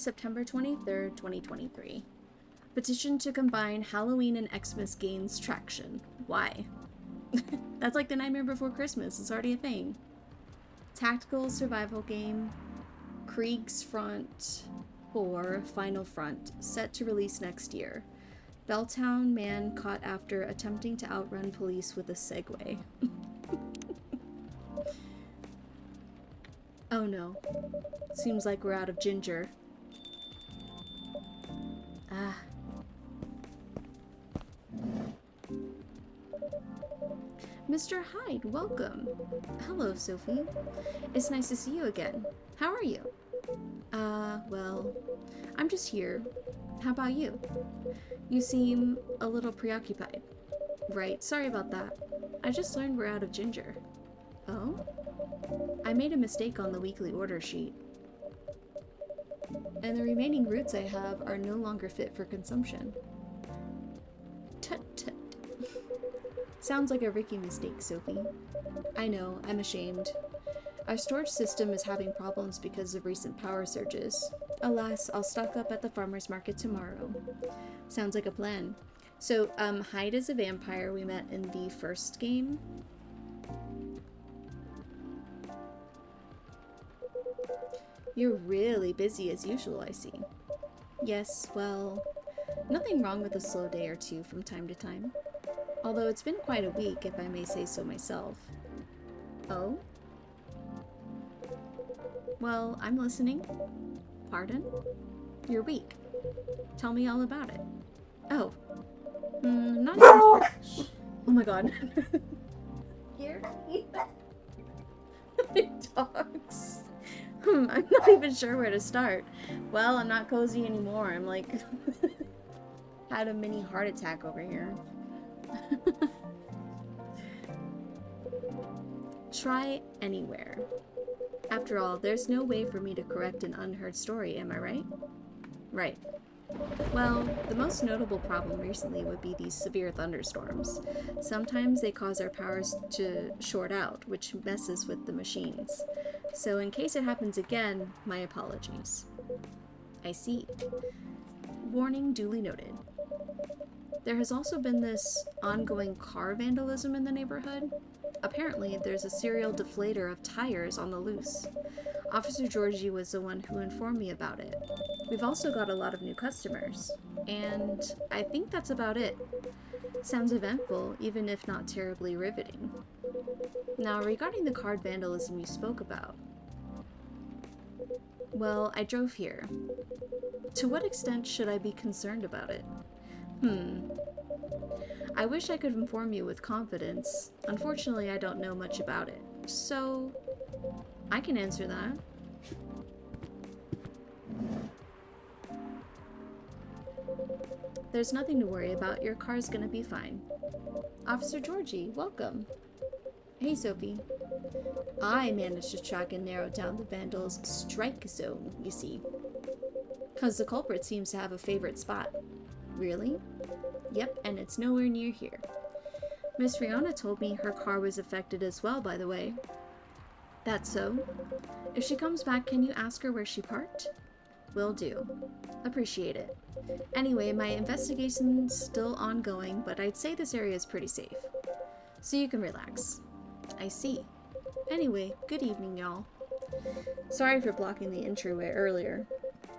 September 23rd, 2023. Petition to combine Halloween and Xmas gains traction. Why? That's like the Nightmare Before Christmas. It's already a thing. Tactical survival game. Kriegsfront 4 Final Front. Set to release next year. Belltown man caught after attempting to outrun police with a Segway. Oh no. Seems like we're out of ginger. Ah. Mr. Hyde, welcome. Hello, Sophie. It's nice to see you again. How are you? Well, I'm just here. How about you? You seem a little preoccupied. Right, sorry about that. I just learned we're out of ginger. Oh? I made a mistake on the weekly order sheet. And the remaining roots I have are no longer fit for consumption. Tut tut. Sounds like a Ricky mistake, Sophie. I know, I'm ashamed. Our storage system is having problems because of recent power surges. Alas, I'll stock up at the farmer's market tomorrow. Sounds like a plan. So, Hyde is a vampire we met in the first game. You're really busy as usual, I see. Yes, well, nothing wrong with a slow day or two from time to time. Although it's been quite a week, if I may say so myself. Oh? Well, I'm listening. Pardon? You're weak. Tell me all about it. Oh. Not even sure. Oh my god. Here? Dogs. I'm not even sure where to start. Well, I'm not cozy anymore. I'm like... had a mini heart attack over here. Try anywhere. After all, there's no way for me to correct an unheard story, am I right? Right. Well, the most notable problem recently would be these severe thunderstorms. Sometimes they cause our powers to short out, which messes with the machines. So in case it happens again, my apologies. I see. Warning duly noted. There has also been this ongoing car vandalism in the neighborhood. Apparently, there's a serial deflator of tires on the loose. Officer Georgie was the one who informed me about it. We've also got a lot of new customers. And I think that's about it. Sounds eventful, even if not terribly riveting. Now, regarding the car vandalism you spoke about. Well, I drove here. To what extent should I be concerned about it? I wish I could inform you with confidence. Unfortunately, I don't know much about it. So, I can answer that. There's nothing to worry about. Your car's gonna be fine. Officer Georgie, welcome. Hey, Sophie. I managed to track and narrow down the vandal's strike zone, you see. 'Cause the culprit seems to have a favorite spot. Really? Yep, and it's nowhere near here. Miss Rihanna told me her car was affected as well, by the way. That's so? If she comes back, can you ask her where she parked? Will do. Appreciate it. Anyway, my investigation's still ongoing, but I'd say this area is pretty safe. So you can relax. I see. Anyway, good evening, y'all. Sorry for blocking the entryway earlier.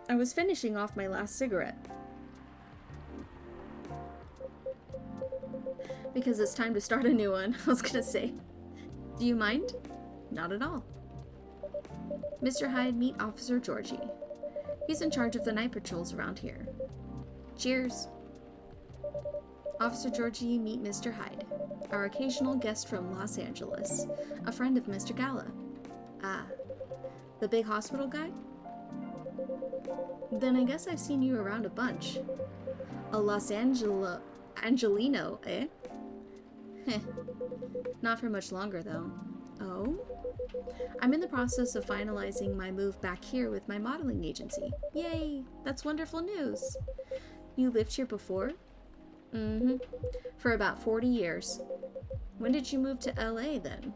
I was finishing off my last cigarette. Because it's time to start a new one, I was gonna say. Do you mind? Not at all. Mr. Hyde, meet Officer Georgie. He's in charge of the night patrols around here. Cheers. Officer Georgie, meet Mr. Hyde, our occasional guest from Los Angeles, a friend of Mr. Gala. Ah, the big hospital guy? Then I guess I've seen you around a bunch. A Angelino, eh? Heh. Not for much longer, though. Oh? I'm in the process of finalizing my move back here with my modeling agency. Yay! That's wonderful news! You lived here before? Mm-hmm. For about 40 years. When did you move to LA, then?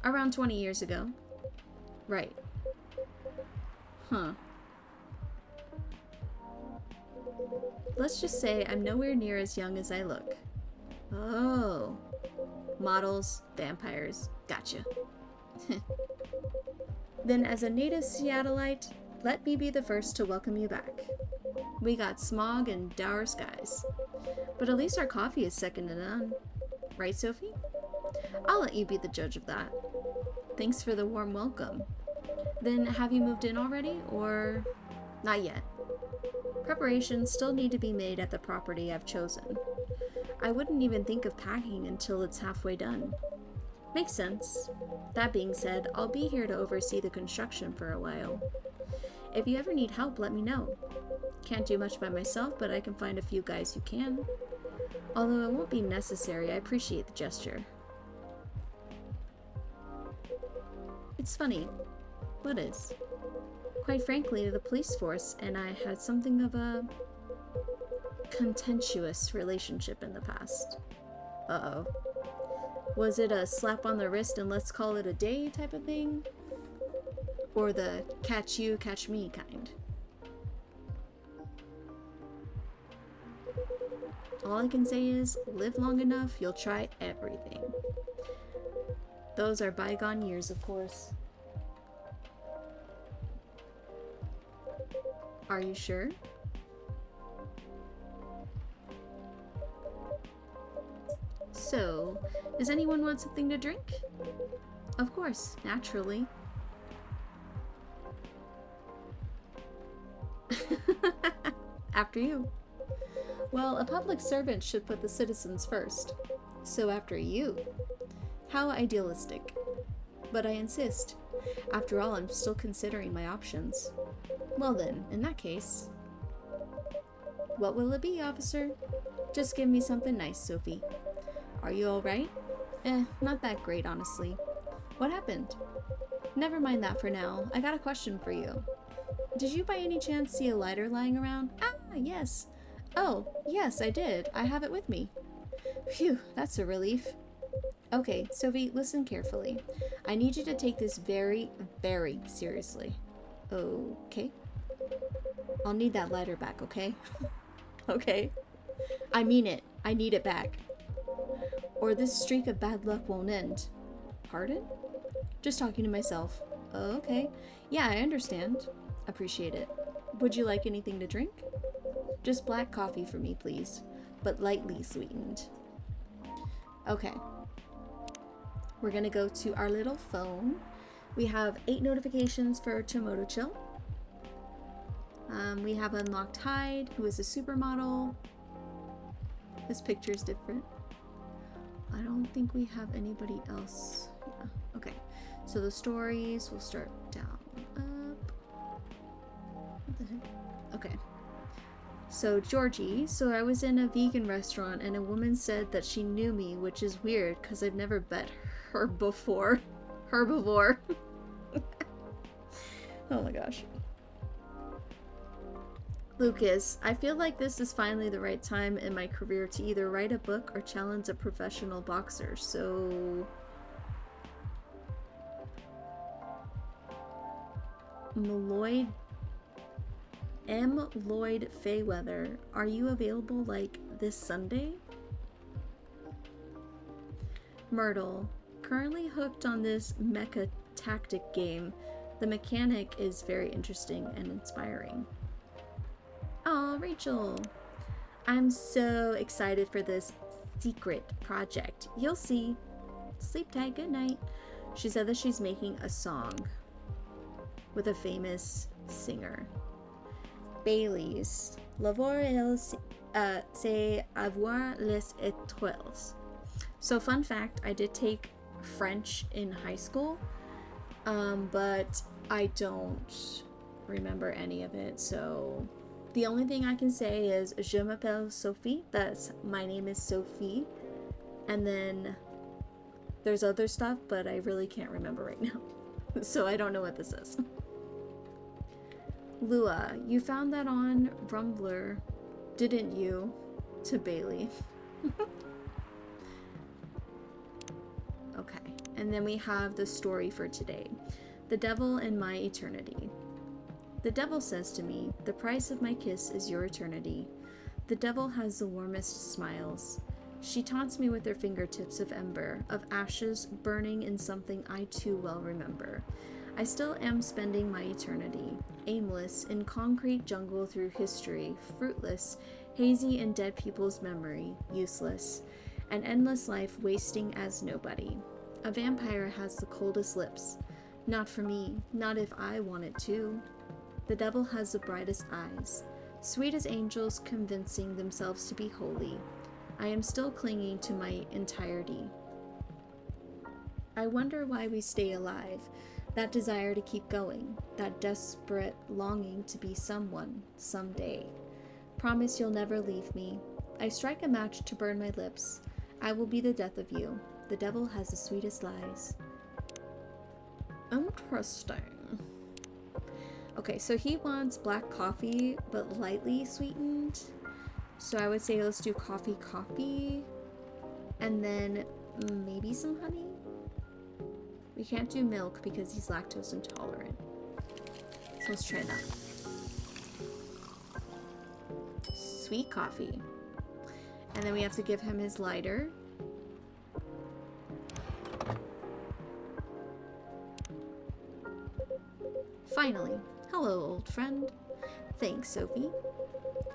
Around 20 years ago. Right. Huh. Let's just say I'm nowhere near as young as I look. Oh. Models, vampires, gotcha. Then as a native Seattleite, let me be the first to welcome you back. We got smog and dour skies. But at least our coffee is second to none. Right, Sophie? I'll let you be the judge of that. Thanks for the warm welcome. Then have you moved in already, or not yet? Preparations still need to be made at the property I've chosen. I wouldn't even think of packing until it's halfway done. Makes sense. That being said, I'll be here to oversee the construction for a while. If you ever need help, let me know. Can't do much by myself, but I can find a few guys who can. Although it won't be necessary, I appreciate the gesture. It's funny. What is? Quite frankly, the police force and I had something of a contentious relationship in the past. Uh-oh. Was it a slap on the wrist and let's call it a day type of thing? Or the catch you, catch me kind? All I can say is, live long enough, you'll try everything. Those are bygone years, of course. Are you sure? So, does anyone want something to drink? Of course, naturally. After you. Well, a public servant should put the citizens first. So after you. How idealistic. But I insist. After all, I'm still considering my options. Well then, in that case. What will it be, officer? Just give me something nice, Sophie. Are you alright? Not that great, honestly. What happened? Never mind that for now. I got a question for you. Did you by any chance see a lighter lying around? Ah, yes. Oh, yes, I did. I have it with me. Phew, that's a relief. Okay, Sophie, listen carefully. I need you to take this very, very seriously. Okay? I'll need that lighter back, okay? Okay? I mean it. I need it back. Or this streak of bad luck won't end. Pardon? Just talking to myself. Okay. Yeah, I understand. Appreciate it. Would you like anything to drink? Just black coffee for me, please. But lightly sweetened. Okay. We're gonna go to our little phone. We have 8 notifications for Tomoto Chill. We have unlocked Hyde, who is a supermodel. This picture is different. I don't think we have anybody else. Yeah. Okay, so the stories will start down, up. What the heck? Okay. So Georgie, so I was in a vegan restaurant and a woman said that she knew me, which is weird because I've never met her before. Herbivore. Oh my gosh. Lucas, I feel like this is finally the right time in my career to either write a book or challenge a professional boxer, so... M. Lloyd Fayweather, are you available, like, this Sunday? Myrtle, currently hooked on this mecha tactic game. The mechanic is very interesting and inspiring. Oh, Rachel, I'm so excited for this secret project. You'll see. Sleep tight, good night. She said that she's making a song with a famous singer. Bailey's. L'avoir c'est avoir les étoiles. So fun fact, I did take French in high school, but I don't remember any of it, so the only thing I can say is Je m'appelle Sophie. That's my name is Sophie. And then there's other stuff, but I really can't remember right now. So I don't know what this is. Lua, you found that on Rumbler, didn't you? To Bailey. Okay, and then we have the story for today. The Devil and My Eternity. The devil says to me, the price of my kiss is your eternity. The devil has the warmest smiles. She taunts me with her fingertips of ember, of ashes burning in something I too well remember. I still am spending my eternity, aimless, in concrete jungle through history, fruitless, hazy in dead people's memory, useless. An endless life wasting as nobody. A vampire has the coldest lips. Not for me, not if I want it to. The devil has the brightest eyes, sweet as angels convincing themselves to be holy. I am still clinging to my entirety. I wonder why we stay alive, that desire to keep going, that desperate longing to be someone, someday. Promise you'll never leave me. I strike a match to burn my lips. I will be the death of you. The devil has the sweetest lies. Interesting. Okay, so he wants black coffee, but lightly sweetened. So I would say let's do coffee, and then maybe some honey. We can't do milk because he's lactose intolerant. So let's try that. Sweet coffee. And then we have to give him his lighter. Finally. Hello, old friend. Thanks, Sophie.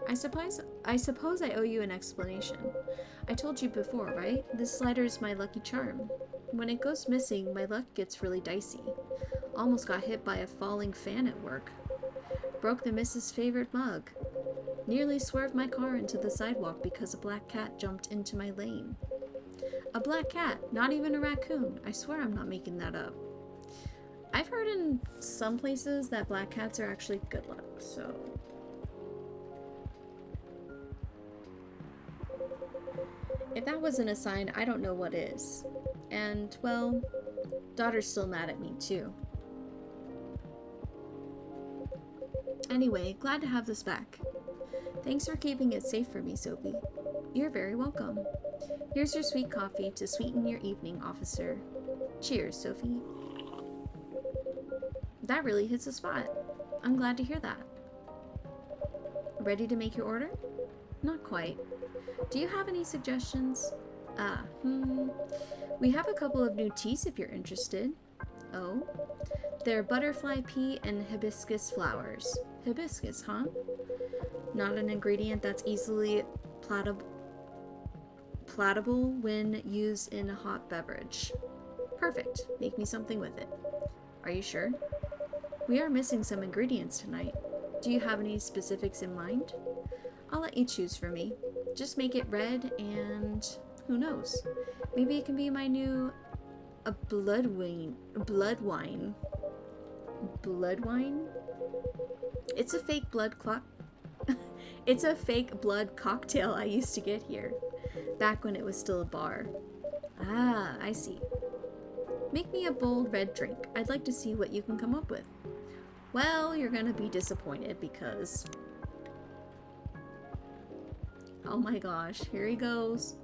I suppose I owe you an explanation. I told you before, right? This slider is my lucky charm. When it goes missing, my luck gets really dicey. Almost got hit by a falling fan at work. Broke the missus' favorite mug. Nearly swerved my car into the sidewalk because a black cat jumped into my lane. A black cat, not even a raccoon. I swear I'm not making that up. I've heard in some places that black cats are actually good luck, so... If that wasn't a sign, I don't know what is. And, well, daughter's still mad at me, too. Anyway, glad to have this back. Thanks for keeping it safe for me, Sophie. You're very welcome. Here's your sweet coffee to sweeten your evening, officer. Cheers, Sophie. That really hits the spot. I'm glad to hear that. Ready to make your order? Not quite. Do you have any suggestions? We have a couple of new teas if you're interested. Oh? They're butterfly pea and hibiscus flowers. Hibiscus, huh? Not an ingredient that's easily palatable when used in a hot beverage. Perfect. Make me something with it. Are you sure? We are missing some ingredients tonight. Do you have any specifics in mind? I'll let you choose for me. Just make it red and who knows? Maybe it can be my new blood wine. Blood wine? It's a fake blood It's a fake blood cocktail I used to get here. Back when it was still a bar. Ah, I see. Make me a bold red drink. I'd like to see what you can come up with. Well, you're gonna be disappointed because... Oh my gosh, here he goes.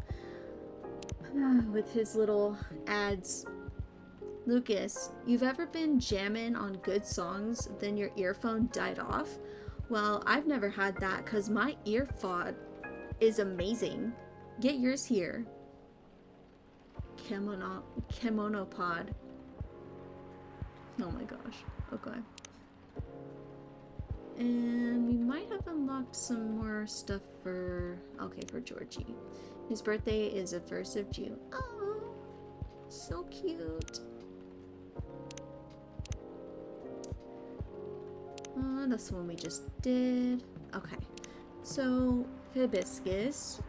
With his little ads. Lucas, you've ever been jamming on good songs, then your earphone died off? Well, I've never had that because my earphone is amazing. Get yours here. Kimono pod. Oh my gosh. Okay. And we might have unlocked some more stuff for... Okay, for Georgie. His birthday is the 1st of June. Oh, so cute. That's the one we just did. Okay. So, Hibiscus.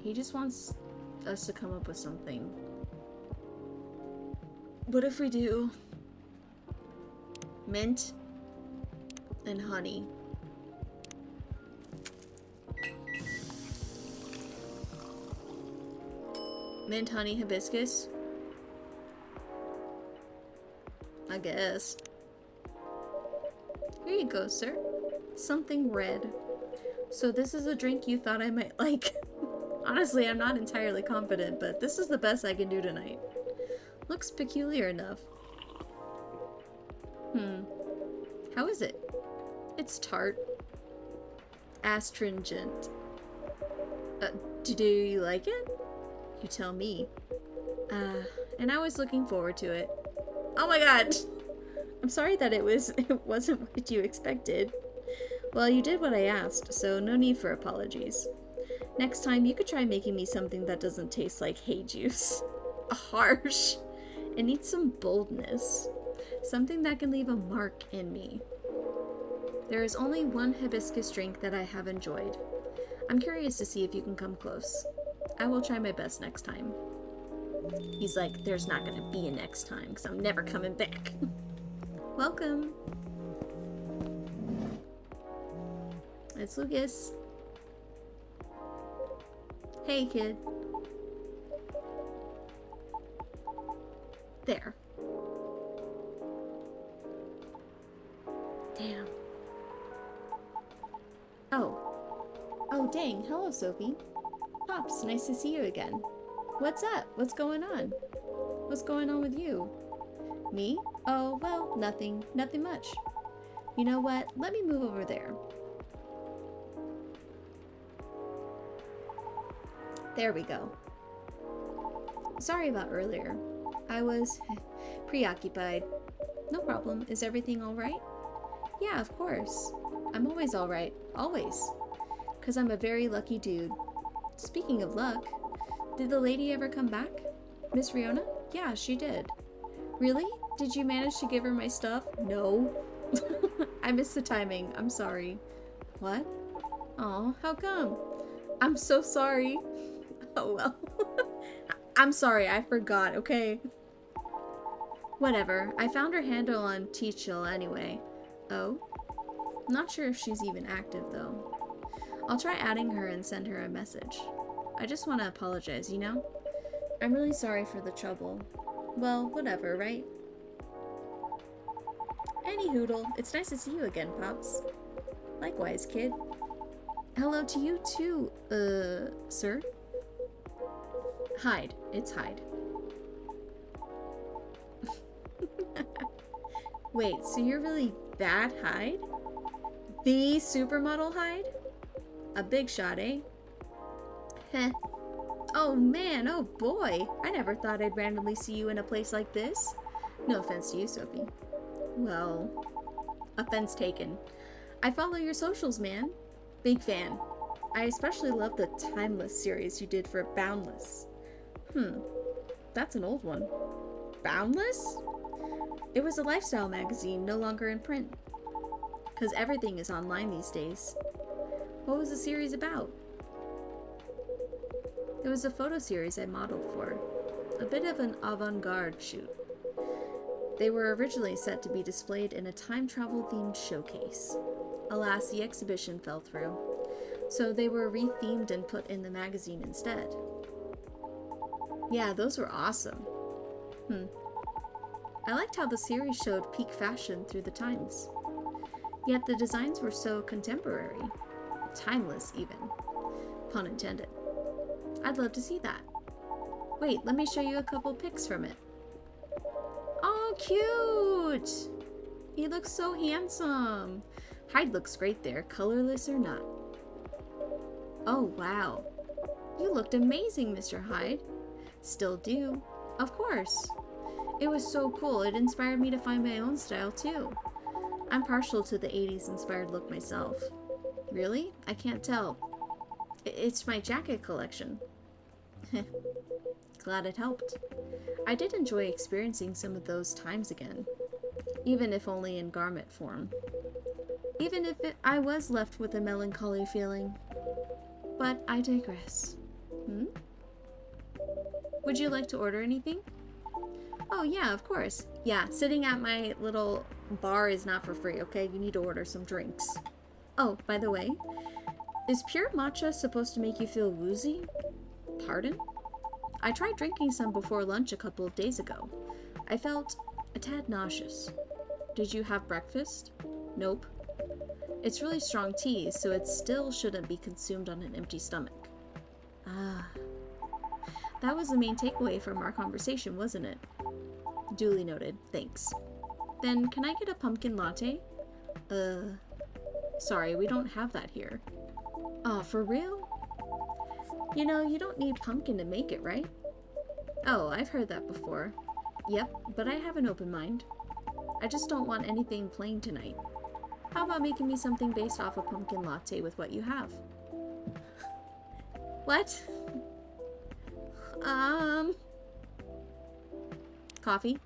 He just wants us to come up with something. What if we do mint and honey? Mint, honey, hibiscus? I guess. Here you go, sir. Something red. So this is a drink you thought I might like. Honestly, I'm not entirely confident, but this is the best I can do tonight. Looks peculiar enough. How is it? It's tart. Astringent. Do you like it? You tell me. And I was looking forward to it. Oh my god! I'm sorry that it wasn't what you expected. Well, you did what I asked, so no need for apologies. Next time, you could try making me something that doesn't taste like hay juice. Harsh. It needs some boldness. Something that can leave a mark in me. There is only one hibiscus drink that I have enjoyed. I'm curious to see if you can come close. I will try my best next time. He's like, there's not gonna be a next time, because I'm never coming back. Welcome. It's Lucas. Hey, kid. There. Damn. Oh, dang. Hello, Sophie. Pops, nice to see you again. What's up? What's going on? What's going on with you? Me? Oh, well, nothing. Nothing much. You know what? Let me move over there. There we go. Sorry about earlier. I was preoccupied. No problem. Is everything alright? Yeah, of course. I'm always alright. Always. 'Cause I'm a very lucky dude. Speaking of luck, did the lady ever come back? Miss Riona? Yeah, she did. Really? Did you manage to give her my stuff? No. I missed the timing. I'm sorry. What? Aw, how come? I'm so sorry. Oh well. I'm sorry, I forgot, okay? Whatever. I found her handle on Teachill anyway. Oh? Not sure if she's even active though. I'll try adding her and send her a message. I just want to apologize, you know? I'm really sorry for the trouble. Well, whatever, right? Any hoodle, it's nice to see you again, Pops. Likewise, kid. Hello to you too, sir? Hyde. It's Hyde. Wait, so you're really that Hyde? The supermodel Hyde? A big shot, eh? Heh. Oh man, oh boy. I never thought I'd randomly see you in a place like this. No offense to you, Sophie. Well, offense taken. I follow your socials, man. Big fan. I especially love the Timeless series you did for Boundless. That's an old one. Boundless? It was a lifestyle magazine, no longer in print. 'Cause everything is online these days. What was the series about? It was a photo series I modeled for. A bit of an avant-garde shoot. They were originally set to be displayed in a time travel themed showcase. Alas, the exhibition fell through, so they were rethemed and put in the magazine instead. Yeah, those were awesome. I liked how the series showed peak fashion through the times. Yet the designs were so contemporary. Timeless, even. Pun intended. I'd love to see that. Wait, let me show you a couple pics from it. Oh, cute! He looks so handsome. Hyde looks great there, colorless or not. Oh, wow. You looked amazing, Mr. Hyde. Still do. Of course. It was so cool, it inspired me to find my own style, too. I'm partial to the 80s inspired look myself. Really? I can't tell. It's my jacket collection. Glad it helped. I did enjoy experiencing some of those times again, even if only in garment form. Even if I was left with a melancholy feeling. But I digress. Would you like to order anything? Oh yeah, of course. Yeah, sitting at my little bar is not for free, okay? You need to order some drinks. Oh, by the way, is pure matcha supposed to make you feel woozy? Pardon? I tried drinking some before lunch a couple of days ago. I felt a tad nauseous. Did you have breakfast? Nope. It's really strong tea, so it still shouldn't be consumed on an empty stomach. Ah. That was the main takeaway from our conversation, wasn't it? Duly noted. Thanks. Then, can I get a pumpkin latte? Sorry, we don't have that here. Oh, for real? You know, you don't need pumpkin to make it, right? Oh, I've heard that before. Yep, but I have an open mind. I just don't want anything plain tonight. How about making me something based off a pumpkin latte with what you have? What? Coffee?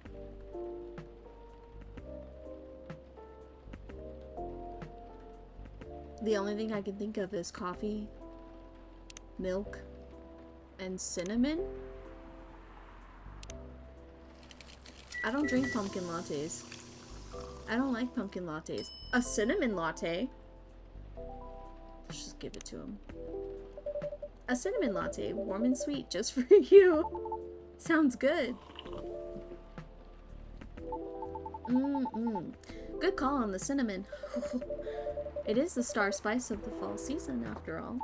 The only thing I can think of is coffee, milk, and cinnamon? I don't drink pumpkin lattes. I don't like pumpkin lattes. A cinnamon latte? Let's just give it to him. A cinnamon latte, warm and sweet, just for you. Sounds good. Good call on the cinnamon. It is the star spice of the fall season, after all.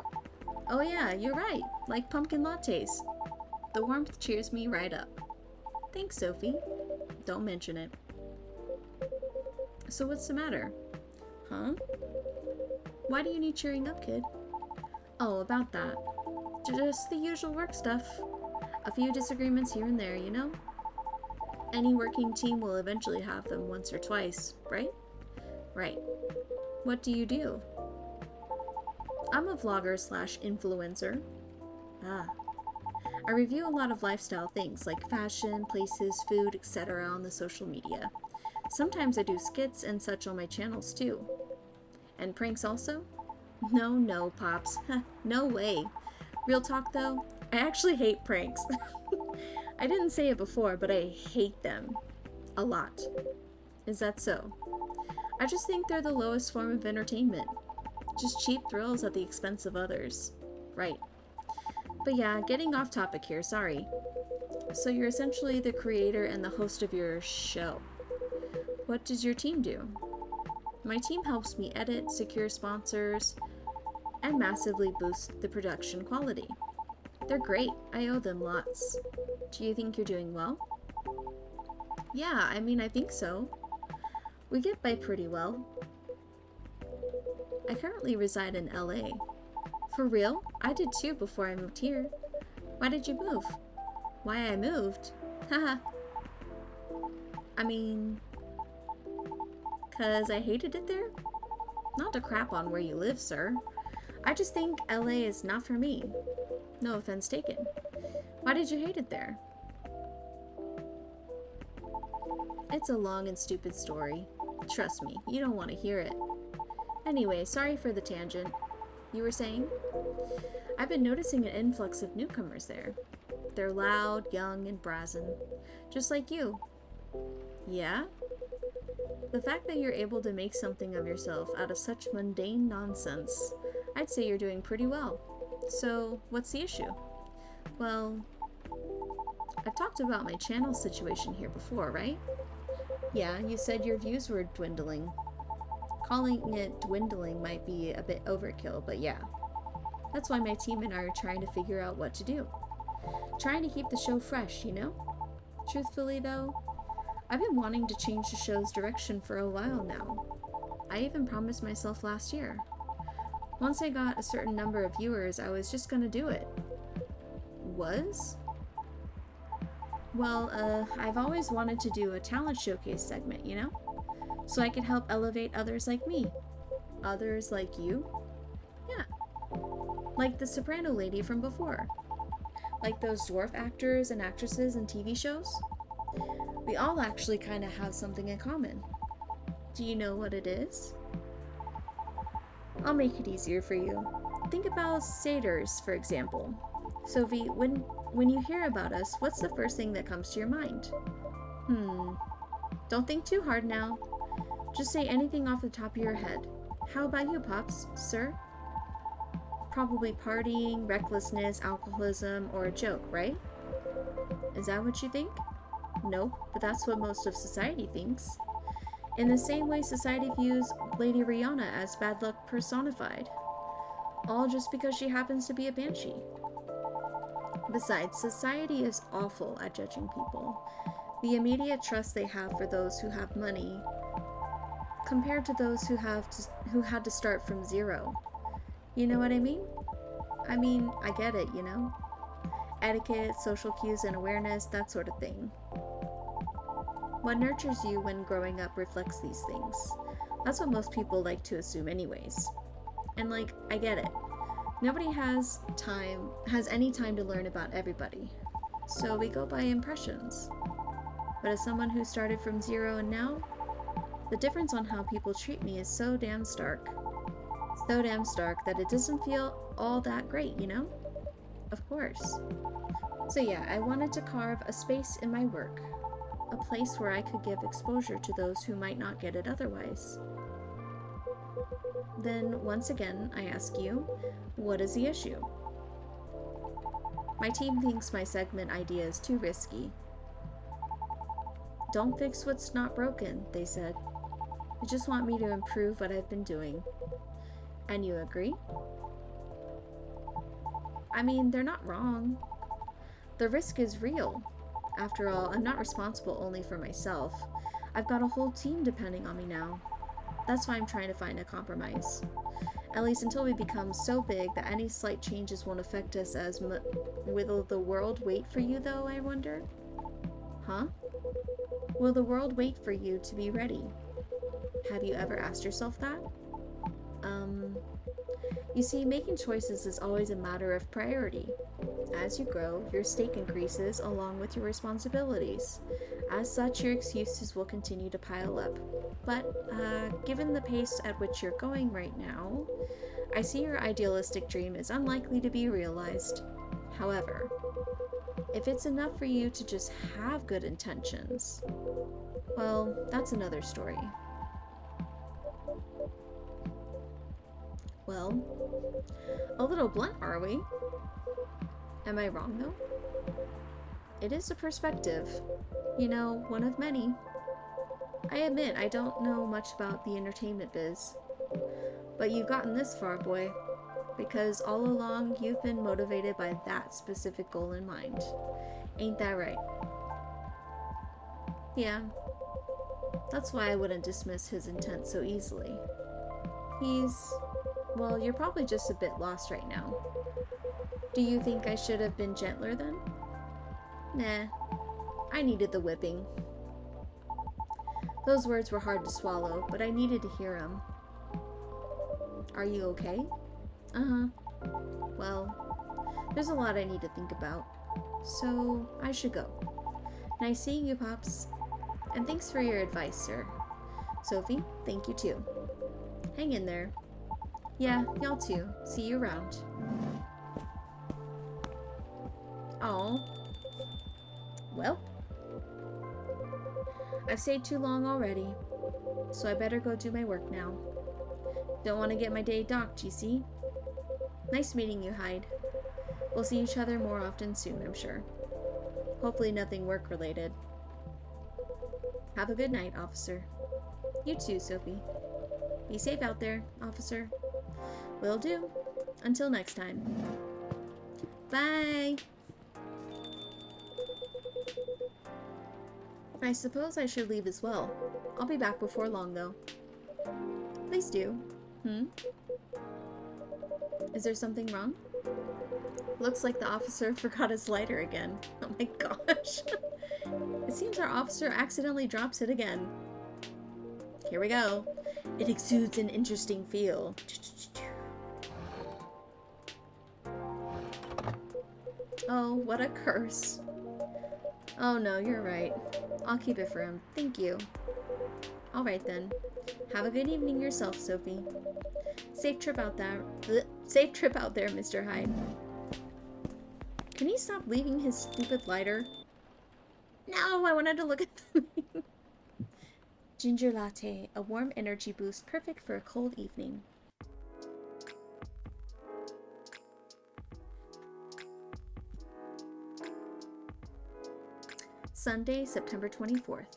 Oh yeah, you're right. Like pumpkin lattes. The warmth cheers me right up. Thanks, Sophie. Don't mention it. So what's the matter? Huh? Why do you need cheering up, kid? Oh, about that. Just the usual work stuff. A few disagreements here and there, you know? Any working team will eventually have them once or twice, right? Right. What do you do? I'm a vlogger / influencer. Ah. I review a lot of lifestyle things like fashion, places, food, etc. on the social media. Sometimes I do skits and such on my channels too. And pranks also? No, Pops. No way. Real talk though, I actually hate pranks. I didn't say it before, but I hate them. A lot. Is that so? I just think they're the lowest form of entertainment. Just cheap thrills at the expense of others. Right. But yeah, getting off topic here, sorry. So you're essentially the creator and the host of your show. What does your team do? My team helps me edit, secure sponsors, and massively boost the production quality. They're great. I owe them lots. Do you think you're doing well? Yeah, I mean, I think so. We get by pretty well. I currently reside in LA. For real? I did too before I moved here. Why did you move? Why I moved? Haha. I mean, 'cause I hated it there? Not to crap on where you live, sir. I just think LA is not for me. No offense taken. Why did you hate it there? It's a long and stupid story. Trust me, you don't want to hear it. Anyway, sorry for the tangent. You were saying? I've been noticing an influx of newcomers there. They're loud, young, and brazen. Just like you. Yeah? The fact that you're able to make something of yourself out of such mundane nonsense, I'd say you're doing pretty well. So, what's the issue? Well, I've talked about my channel situation here before, right? Yeah, you said your views were dwindling. Calling it dwindling might be a bit overkill, but yeah. That's why my team and I are trying to figure out what to do. Trying to keep the show fresh, you know? Truthfully though, I've been wanting to change the show's direction for a while now. I even promised myself last year. Once I got a certain number of viewers, I was just gonna do it. Was? Well, I've always wanted to do a talent showcase segment, you know? So I could help elevate others like me. Others like you? Yeah. Like the soprano lady from before. Like those dwarf actors and actresses in TV shows. We all actually kind of have something in common. Do you know what it is? I'll make it easier for you. Think about satyrs, for example. Sophie, when you hear about us, what's the first thing that comes to your mind? Don't think too hard now. Just say anything off the top of your head. How about you, Pops, sir? Probably partying, recklessness, alcoholism, or a joke, right? Is that what you think? Nope, but that's what most of society thinks. In the same way society views Lady Rihanna as bad luck personified. All just because she happens to be a banshee. Besides, society is awful at judging people. The immediate trust they have for those who have money compared to those who had to start from zero. You know what I mean? I get it, you know? Etiquette, social cues and awareness, that sort of thing. What nurtures you when growing up reflects these things. That's what most people like to assume anyways. And like, I get it. Nobody has any time to learn about everybody. So we go by impressions. But as someone who started from zero and now, the difference on how people treat me is so damn stark. So damn stark that it doesn't feel all that great, you know? Of course. So yeah, I wanted to carve a space in my work. A place where I could give exposure to those who might not get it otherwise. Then, once again, I ask you, what is the issue? My team thinks my segment idea is too risky. Don't fix what's not broken, they said. They just want me to improve what I've been doing. And you agree? They're not wrong. The risk is real. After all, I'm not responsible only for myself. I've got a whole team depending on me now. That's why I'm trying to find a compromise. At least until we become so big that any slight changes won't affect us as much. Will the world wait for you, though, I wonder? Huh? Will the world wait for you to be ready? Have you ever asked yourself that? You see, making choices is always a matter of priority. As you grow, your stake increases along with your responsibilities. As such, your excuses will continue to pile up. But, given the pace at which you're going right now, I see your idealistic dream is unlikely to be realized. However, if it's enough for you to just have good intentions, well, that's another story. Well, a little blunt, are we? Am I wrong, though? It is a perspective. You know, one of many. I admit I don't know much about the entertainment biz. But you've gotten this far, boy. Because all along, you've been motivated by that specific goal in mind. Ain't that right? Yeah. That's why I wouldn't dismiss his intent so easily. Well, you're probably just a bit lost right now. Do you think I should have been gentler then? Nah. I needed the whipping. Those words were hard to swallow, but I needed to hear them. Are you okay? Uh-huh. Well, there's a lot I need to think about. So, I should go. Nice seeing you, Pops. And thanks for your advice, sir. Sophie, thank you too. Hang in there. Yeah, y'all too. See you around. Oh. Well. I've stayed too long already, so I better go do my work now. Don't want to get my day docked, you see? Nice meeting you, Hyde. We'll see each other more often soon, I'm sure. Hopefully nothing work-related. Have a good night, officer. You too, Sophie. Be safe out there, officer. Will do. Until next time. Bye! I suppose I should leave as well. I'll be back before long, though. Please do. Is there something wrong? Looks like the officer forgot his lighter again. Oh my gosh. It seems our officer accidentally drops it again. Here we go. It exudes an interesting feel. Oh, what a curse. Oh no, you're right. I'll keep it for him. Thank you. Alright then. Have a good evening yourself, Sophie. Safe trip out there. Safe trip out there, Mr. Hyde. Can he stop leaving his stupid lighter? No, I wanted to look at the Ginger latte, a warm energy boost perfect for a cold evening. Sunday, September 24th.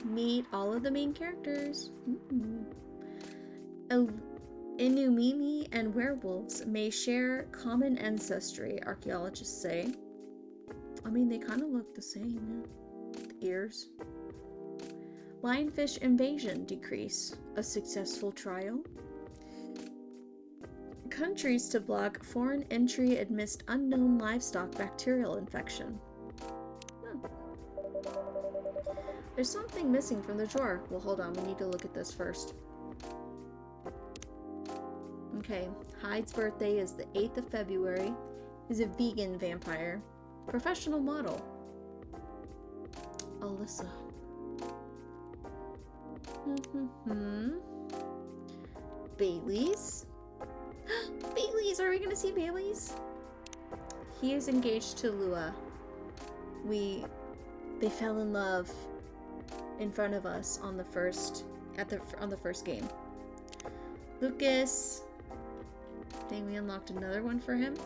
Meet all of the main characters. Inumimi and werewolves may share common ancestry, archaeologists say. I mean, they kind of look the same. The ears. Lionfish invasion decrease. A successful trial. Countries to block foreign entry amidst unknown livestock bacterial infection. There's something missing from the drawer. Well, hold on. We need to look at this first. Okay. Hyde's birthday is the 8th of February. He's a vegan vampire. Professional model. Alyssa. Bailey's. Bailey's! Are we gonna see Bailey's? He is engaged to Lua. They fell in love in front of us on the first game. Lucas. Dang, we unlocked another one for him.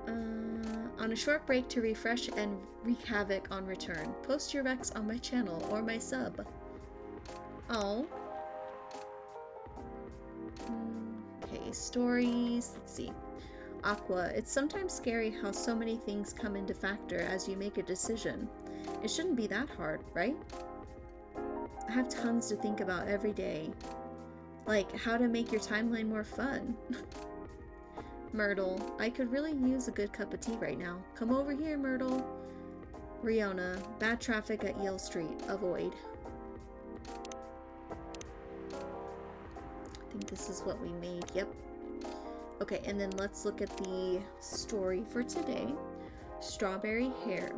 On a short break to refresh and wreak havoc on return. Post your recs on my channel or my sub. Oh. Okay, stories. Let's see. Aqua. It's sometimes scary how so many things come into factor as you make a decision. It shouldn't be that hard, right? I have tons to think about every day. Like how to make your timeline more fun. Myrtle. I could really use a good cup of tea right now. Come over here, Myrtle. Riona. Bad traffic at Yale Street. Avoid. I think this is what we made. Yep. Okay, and then let's look at the story for today. Strawberry hair.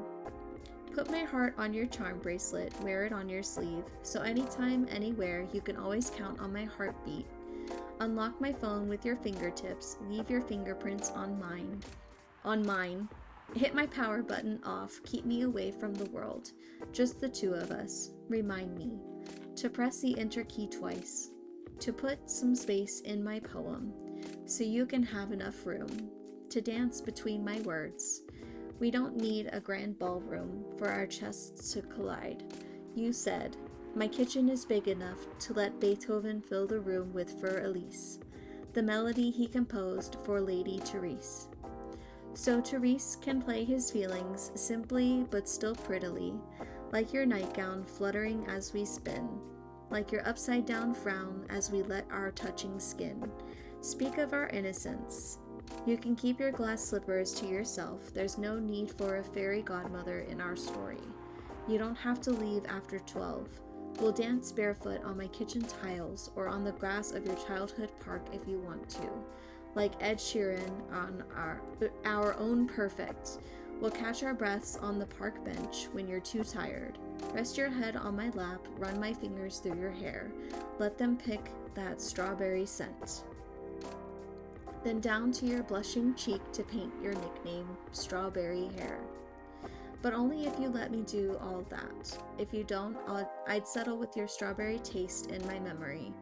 Put my heart on your charm bracelet, wear it on your sleeve, so anytime, anywhere, you can always count on my heartbeat. Unlock my phone with your fingertips, leave your fingerprints on mine. Hit my power button off, keep me away from the world. Just the two of us. Remind me. To press the enter key twice. To put some space in my poem, so you can have enough room to dance between my words. We don't need a grand ballroom for our chests to collide. You said, my kitchen is big enough to let Beethoven fill the room with Für Elise, the melody he composed for Lady Therese. So Therese can play his feelings simply but still prettily, like your nightgown fluttering as we spin, like your upside-down frown as we let our touching skin speak of our innocence. You can keep your glass slippers to yourself. There's no need for a fairy godmother in our story. You don't have to leave after 12. We'll dance barefoot on my kitchen tiles or on the grass of your childhood park if you want to. Like Ed Sheeran on our own perfect. We'll catch our breaths on the park bench when you're too tired. Rest your head on my lap, run my fingers through your hair. Let them pick that strawberry scent. Then down to your blushing cheek to paint your nickname, Strawberry Hair. But only if you let me do all of that. If you don't, I'd settle with your strawberry taste in my memory.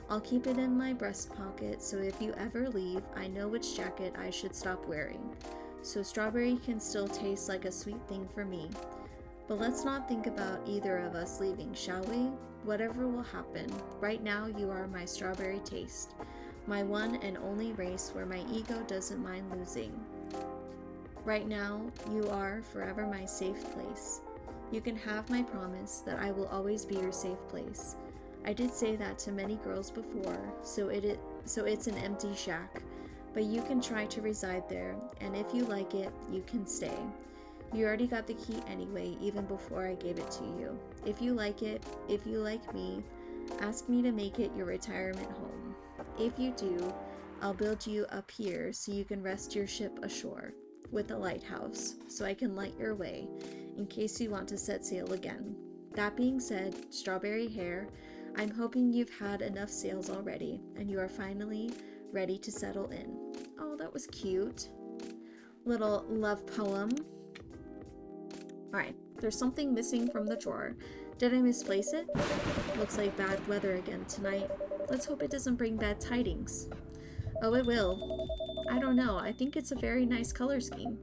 I'll keep it in my breast pocket, so if you ever leave, I know which jacket I should stop wearing. So strawberry can still taste like a sweet thing for me. But let's not think about either of us leaving, shall we? Whatever will happen, right now you are my strawberry taste. My one and only race where my ego doesn't mind losing. Right now, you are forever my safe place. You can have my promise that I will always be your safe place. I did say that to many girls before, so it's an empty shack, but you can try to reside there, and if you like it, you can stay. You already got the key anyway, even before I gave it to you. If you like it, if you like me, ask me to make it your retirement home. If you do, I'll build you up here so you can rest your ship ashore with a lighthouse, so I can light your way in case you want to set sail again. That being said, Strawberry Hair, I'm hoping you've had enough sails already and you are finally ready to settle in. Oh, that was cute. Little love poem. Alright, there's something missing from the drawer. Did I misplace it? Looks like bad weather again tonight. Let's hope it doesn't bring bad tidings. Oh, it will. I don't know. I think it's a very nice color scheme.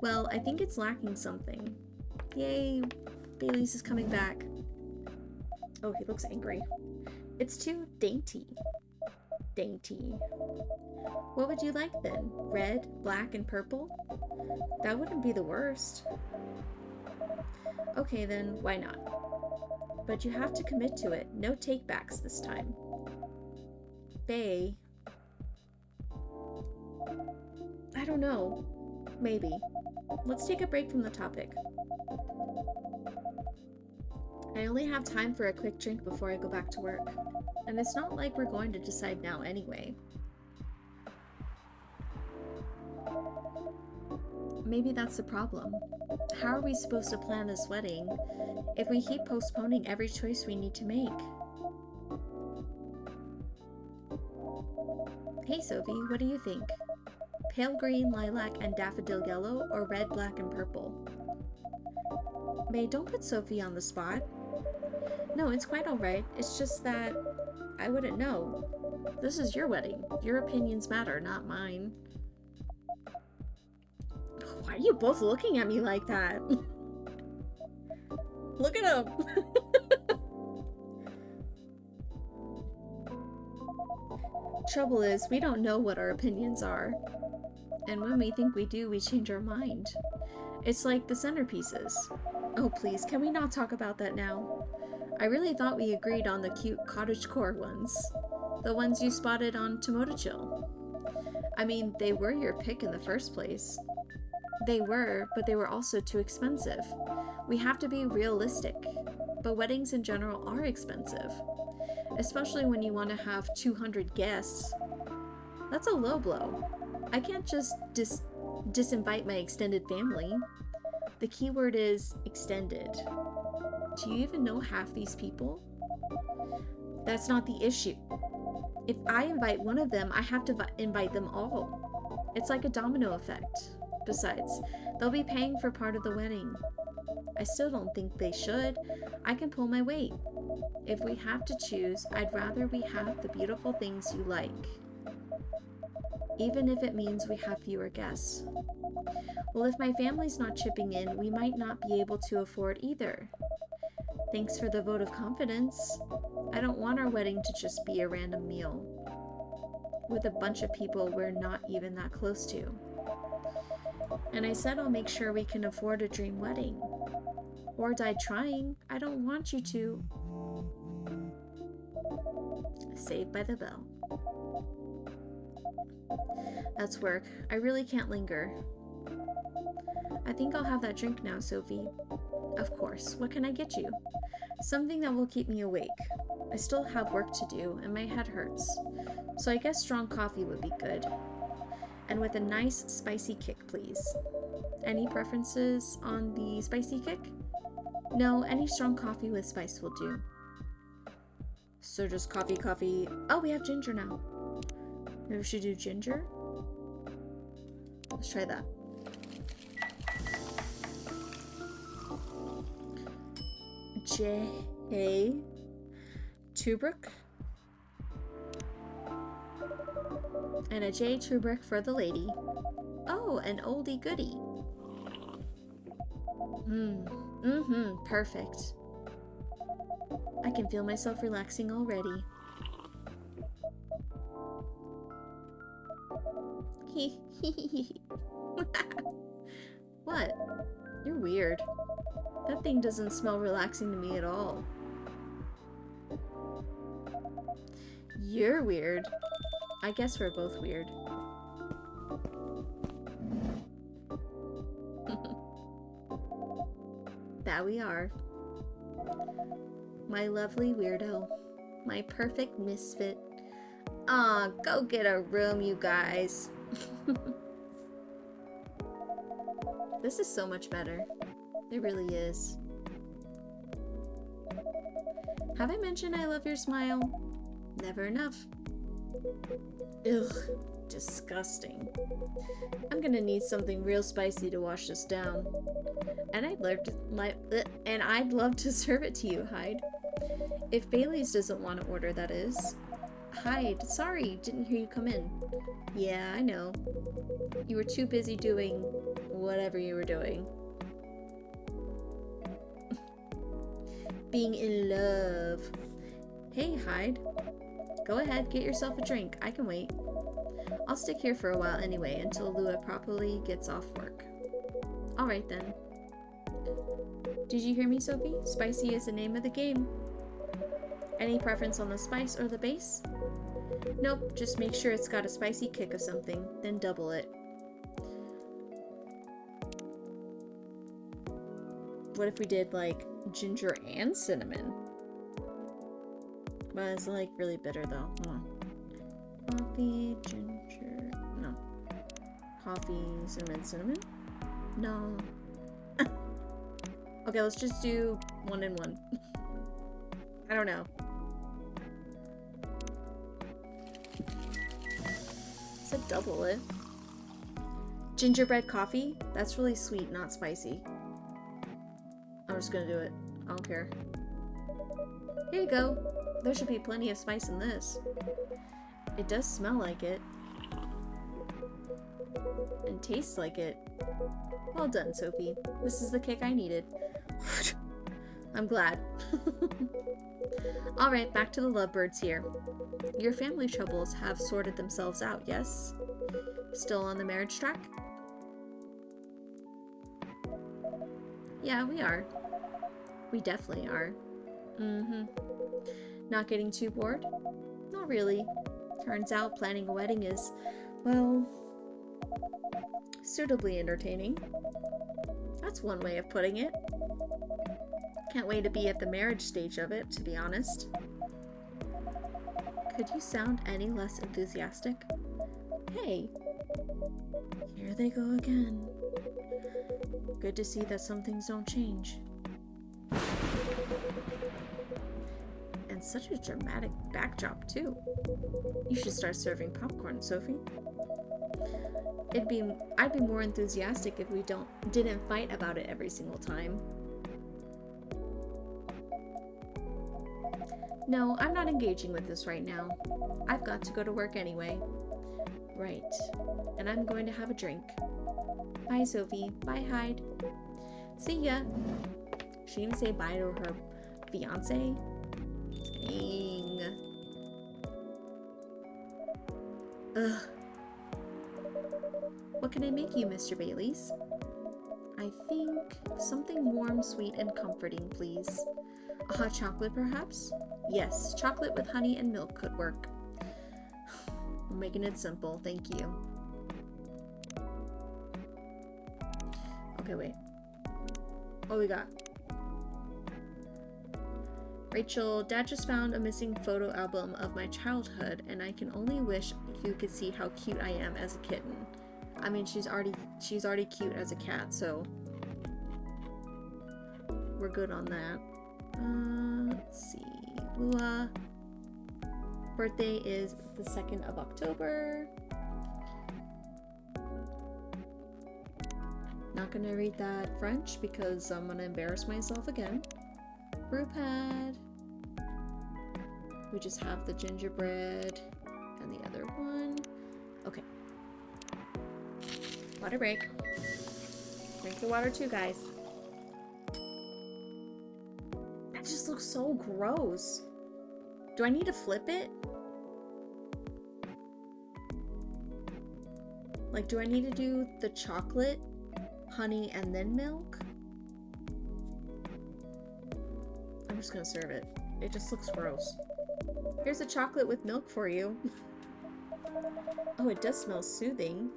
Well, I think it's lacking something. Yay! Bailey's is coming back. Oh, he looks angry. It's too dainty. Dainty. What would you like then? Red, black, and purple? That wouldn't be the worst. Okay then, why not? But you have to commit to it. No takebacks this time. Bae. I don't know. Maybe. Let's take a break from the topic. I only have time for a quick drink before I go back to work. And it's not like we're going to decide now anyway. Maybe that's the problem. How are we supposed to plan this wedding if we keep postponing every choice we need to make? Hey Sophie, what do you think? Pale green, lilac, and daffodil yellow, or red, black, and purple? May, don't put Sophie on the spot. No, it's quite alright. It's just that I wouldn't know. This is your wedding. Your opinions matter, not mine. Why are you both looking at me like that? Look at him! Trouble is, we don't know what our opinions are. And when we think we do, we change our mind. It's like the centerpieces. Oh please, can we not talk about that now? I really thought we agreed on the cute cottagecore ones. The ones you spotted on Tomodachill. I mean, they were your pick in the first place. They were, but they were also too expensive. We have to be realistic. But weddings in general are expensive. Especially when you want to have 200 guests. That's a low blow. I can't just disinvite my extended family. The key word is extended. Do you even know half these people? That's not the issue. If I invite one of them, I have to invite them all. It's like a domino effect. Besides, they'll be paying for part of the wedding. I still don't think they should. I can pull my weight. If we have to choose, I'd rather we have the beautiful things you like. Even if it means we have fewer guests. Well, if my family's not chipping in, we might not be able to afford either. Thanks for the vote of confidence. I don't want our wedding to just be a random meal. With a bunch of people we're not even that close to. And I said I'll make sure we can afford a dream wedding. Or die trying. I don't want you to. Saved by the bell. That's work. I really can't linger. I think I'll have that drink now, Sophie. Of course. What can I get you? Something that will keep me awake. I still have work to do, and my head hurts. So I guess strong coffee would be good. And with a nice spicy kick, please. Any preferences on the spicy kick? No, any strong coffee with spice will do. So just coffee. Oh, we have ginger now. Maybe we should do ginger? Let's try that. J. Tubrick. And a J. Tubrick for the lady. Oh, an oldie goodie. Perfect. I can feel myself relaxing already. What? You're weird. That thing doesn't smell relaxing to me at all. You're weird. I guess we're both weird. That we are. My lovely weirdo. My perfect misfit. Aw, go get a room, you guys. This is so much better. It really is. Have I mentioned I love your smile? Never enough. Ugh, disgusting. I'm gonna need something real spicy to wash this down. And I'd love to serve it to you, Hyde. If Bailey's doesn't want to order, that is. Hyde, sorry, didn't hear you come in. Yeah, I know. You were too busy doing whatever you were doing. Being in love. Hey, Hyde. Go ahead, get yourself a drink. I can wait. I'll stick here for a while anyway, until Lua properly gets off work. Alright then. Did you hear me, Sophie? Spicy is the name of the game. Any preference on the spice or the base? Nope, just make sure it's got a spicy kick of something, then double it. What if we did, like, ginger and cinnamon? But it's, like, really bitter, though. Coffee, ginger... No. Coffee, cinnamon? No. Okay, let's just do 1 and 1. I don't know. Said double it. Gingerbread coffee? That's really sweet, not spicy. I'm just gonna do it. I don't care. Here you go. There should be plenty of spice in this. It does smell like it. And tastes like it. Well done, Sophie. This is the kick I needed. I'm glad. Alright, back to the lovebirds here. Your family troubles have sorted themselves out, yes? Still on the marriage track? Yeah, we are. We definitely are. Not getting too bored? Not really. Turns out planning a wedding is, well, suitably entertaining. That's one way of putting it. Can't wait to be at the marriage stage of it, to be honest. Could you sound any less enthusiastic? Hey, here they go again. Good to see that some things don't change. And such a dramatic backdrop, too. You should start serving popcorn, Sophie. I'd be more enthusiastic if we didn't fight about it every single time. No, I'm not engaging with this right now. I've got to go to work anyway. Right. And I'm going to have a drink. Bye, Sophie. Bye, Hyde. See ya. She didn't say bye to her fiance. Dang. Ugh. What can I make you, Mr. Baileys? I think something warm, sweet, and comforting, please. A hot chocolate, perhaps? Yes, chocolate with honey and milk could work. I'm making it simple, thank you. Okay, wait. What we got? Rachel, Dad just found a missing photo album of my childhood, and I can only wish you could see how cute I am as a kitten. I mean, she's already cute as a cat, so we're good on that. Let's see. Lua. Birthday is the 2nd of October. Not gonna read that French because I'm gonna embarrass myself again. Brew pad. We just have the gingerbread and the other one. Okay. Water break. Drink the water too, guys. That just looks so gross. Do I need to flip it? Like, do I need to do the chocolate, honey, and then milk? I'm just gonna serve it. It just looks gross. Here's a chocolate with milk for you. Oh, it does smell soothing.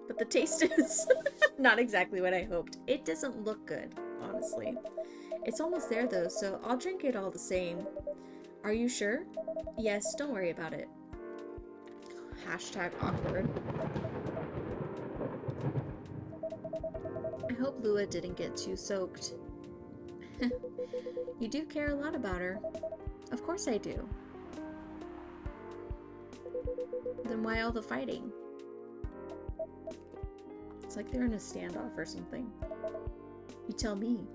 But the taste is not exactly what I hoped. It doesn't look good, honestly. It's almost there though, so I'll drink it all the same. Are you sure? Yes, don't worry about it. Hashtag awkward. I hope Lua didn't get too soaked. You do care a lot about her. Of course I do. Then why all the fighting? It's like they're in a standoff or something. You tell me.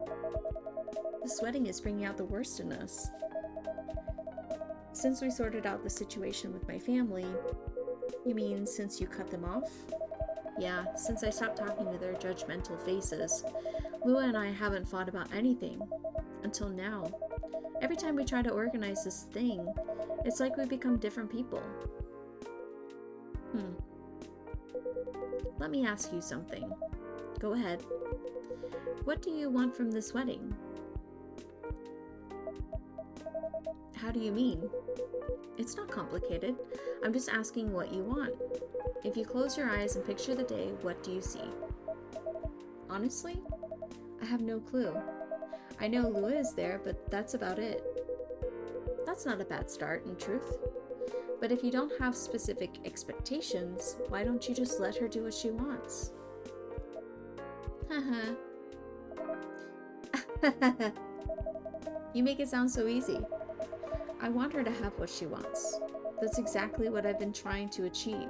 This wedding is bringing out the worst in us. Since we sorted out the situation with my family... You mean since you cut them off? Yeah, since I stopped talking to their judgmental faces. Lua and I haven't fought about anything. Until now. Every time we try to organize this thing, It's like we become different people. Let me ask you something. Go ahead. What do you want from this wedding? How do you mean? It's not complicated. I'm just asking what you want. If you close your eyes and picture the day, what do you see? Honestly, I have no clue. I know Lua is there, but that's about it. That's not a bad start, in truth. But if you don't have specific expectations, why don't you just let her do what she wants? Haha. You make it sound so easy. I want her to have what she wants. That's exactly what I've been trying to achieve.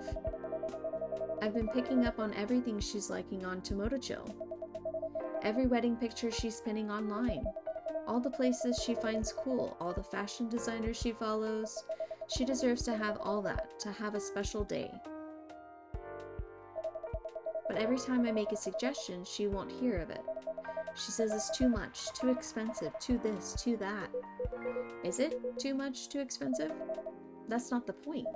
I've been picking up on everything she's liking on Tomodachill. Every wedding picture she's pinning online. All the places she finds cool, all the fashion designers she follows. She deserves to have all that, to have a special day. But every time I make a suggestion, she won't hear of it. She says it's too much, too expensive, too this, too that. Is it too much, too expensive? That's not the point.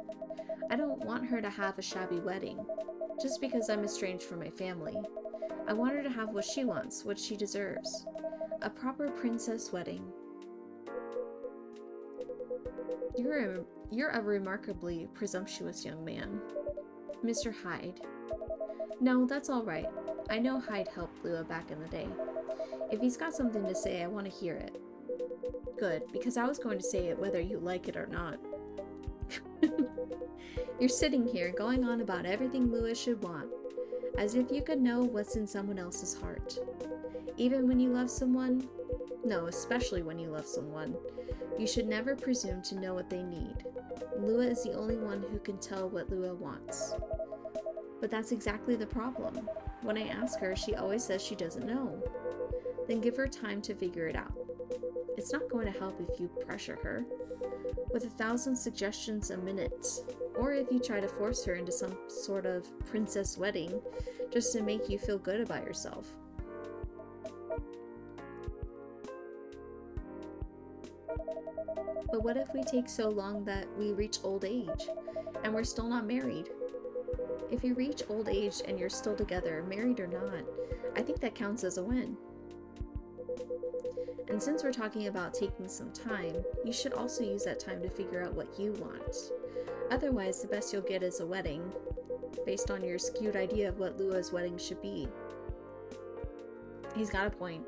I don't want her to have a shabby wedding, just because I'm estranged from my family. I want her to have what she wants, what she deserves. A proper princess wedding. You're a remarkably presumptuous young man. Mr. Hyde. No, that's all right. I know Hyde helped Lua back in the day. If he's got something to say, I want to hear it. Good, because I was going to say it whether you like it or not. You're sitting here going on about everything Lua should want, as if you could know what's in someone else's heart. Even when you love someone, no, especially when you love someone, you should never presume to know what they need. Lua is the only one who can tell what Lua wants. But that's exactly the problem. When I ask her, she always says she doesn't know. Then give her time to figure it out. It's not going to help if you pressure her with 1,000 suggestions a minute, or if you try to force her into some sort of princess wedding just to make you feel good about yourself. But what if we take so long that we reach old age and we're still not married? If you reach old age and you're still together, married or not, I think that counts as a win. And since we're talking about taking some time, you should also use that time to figure out what you want. Otherwise, the best you'll get is a wedding, based on your skewed idea of what Lua's wedding should be. He's got a point.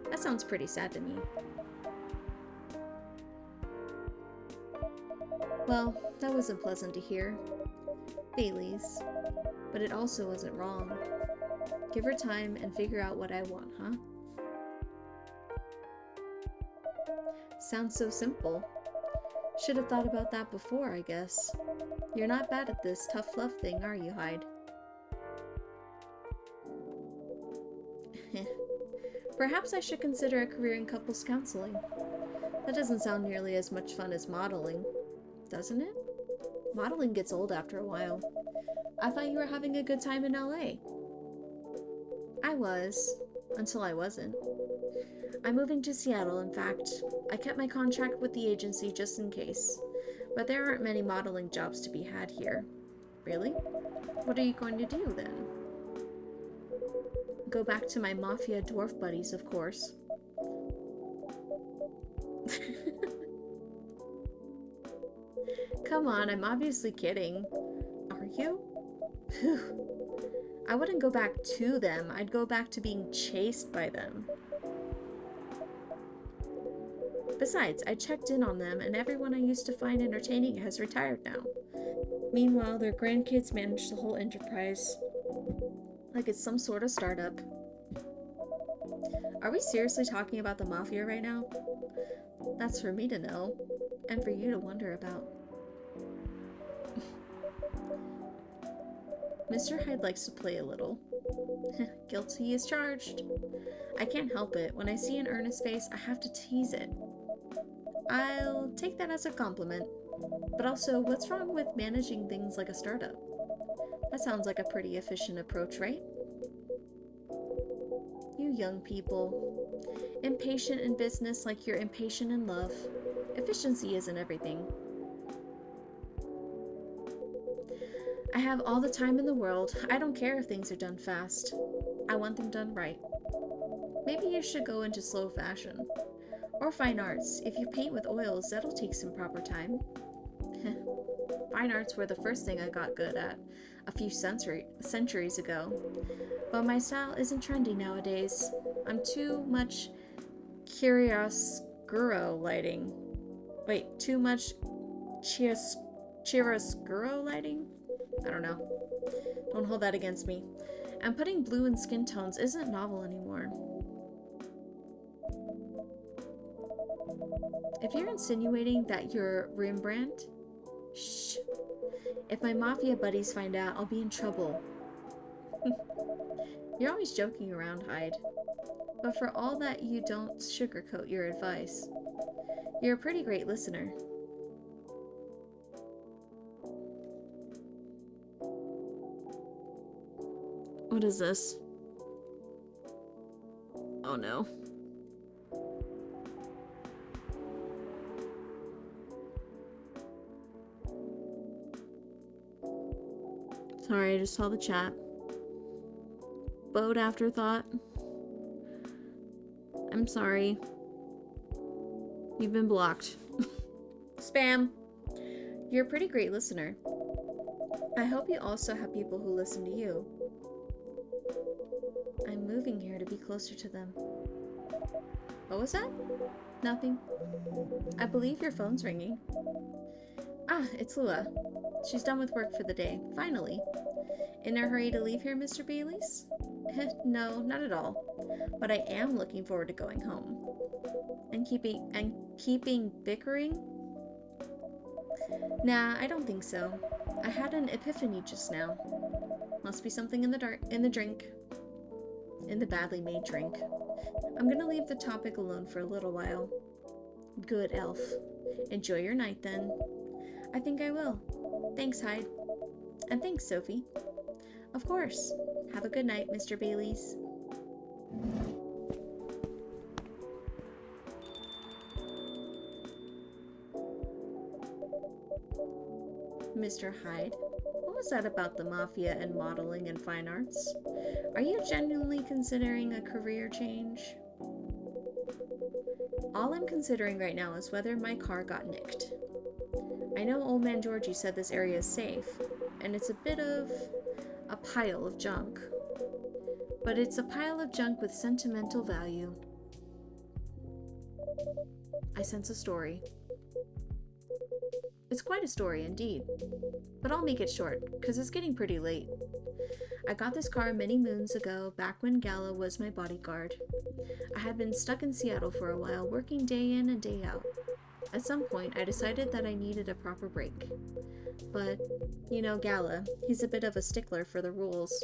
That sounds pretty sad to me. Well, that wasn't pleasant to hear. Bailey's. But it also wasn't wrong. Give her time and figure out what I want, huh? Sounds so simple. Should have thought about that before, I guess. You're not bad at this tough love thing, are you, Hyde? Perhaps I should consider a career in couples counseling. That doesn't sound nearly as much fun as modeling, doesn't it? Modeling gets old after a while. I thought you were having a good time in LA. I was, until I wasn't. I'm moving to Seattle, in fact. I kept my contract with the agency just in case. But there aren't many modeling jobs to be had here. Really? What are you going to do, then? Go back to my mafia dwarf buddies, of course. Come on, I'm obviously kidding. Are you? I wouldn't go back to them. I'd go back to being chased by them. Besides, I checked in on them, and everyone I used to find entertaining has retired now. Meanwhile, their grandkids manage the whole enterprise. Like it's some sort of startup. Are we seriously talking about the mafia right now? That's for me to know, and for you to wonder about. Mr. Hyde likes to play a little. Guilty as charged. I can't help it. When I see an earnest face, I have to tease it. I'll take that as a compliment. But also, what's wrong with managing things like a startup? That sounds like a pretty efficient approach, right? You young people. Impatient in business like you're impatient in love. Efficiency isn't everything. I have all the time in the world. I don't care if things are done fast. I want them done right. Maybe you should go into slow fashion. Or fine arts. If you paint with oils, that'll take some proper time. Fine arts were the first thing I got good at a few centuries ago. But my style isn't trendy nowadays. I'm too much chiaroscuro lighting. Wait, too much chiaroscuro lighting? I don't know. Don't hold that against me. And putting blue in skin tones isn't novel anymore. If you're insinuating that you're Rembrandt, shh. If my mafia buddies find out, I'll be in trouble. You're always joking around, Hyde. But for all that, you don't sugarcoat your advice. You're a pretty great listener. What is this? Oh no. Sorry, I just saw the chat. Boat afterthought. I'm sorry. You've been blocked. Spam. You're a pretty great listener. I hope you also have people who listen to you. I'm moving here to be closer to them. What was that? Nothing. I believe your phone's ringing. Ah, it's Lua. She's done with work for the day. Finally. In a hurry to leave here, Mr. Baileys? No, not at all. But I am looking forward to going home. And keeping bickering? Nah, I don't think so. I had an epiphany just now. Must be something in the drink. In the badly made drink. I'm gonna leave the topic alone for a little while. Good, Elf. Enjoy your night then. I think I will. Thanks, Hyde. And thanks, Sophie. Of course. Have a good night, Mr. Baileys. Mr. Hyde, what was that about the mafia and modeling and fine arts? Are you genuinely considering a career change? All I'm considering right now is whether my car got nicked. I know Old Man Georgie said this area is safe, and it's a bit of a pile of junk. But it's a pile of junk with sentimental value. I sense a story. It's quite a story indeed. But I'll make it short, because it's getting pretty late. I got this car many moons ago, back when Gala was my bodyguard. I had been stuck in Seattle for a while, working day in and day out. At some point, I decided that I needed a proper break. But, you know Gala, he's a bit of a stickler for the rules.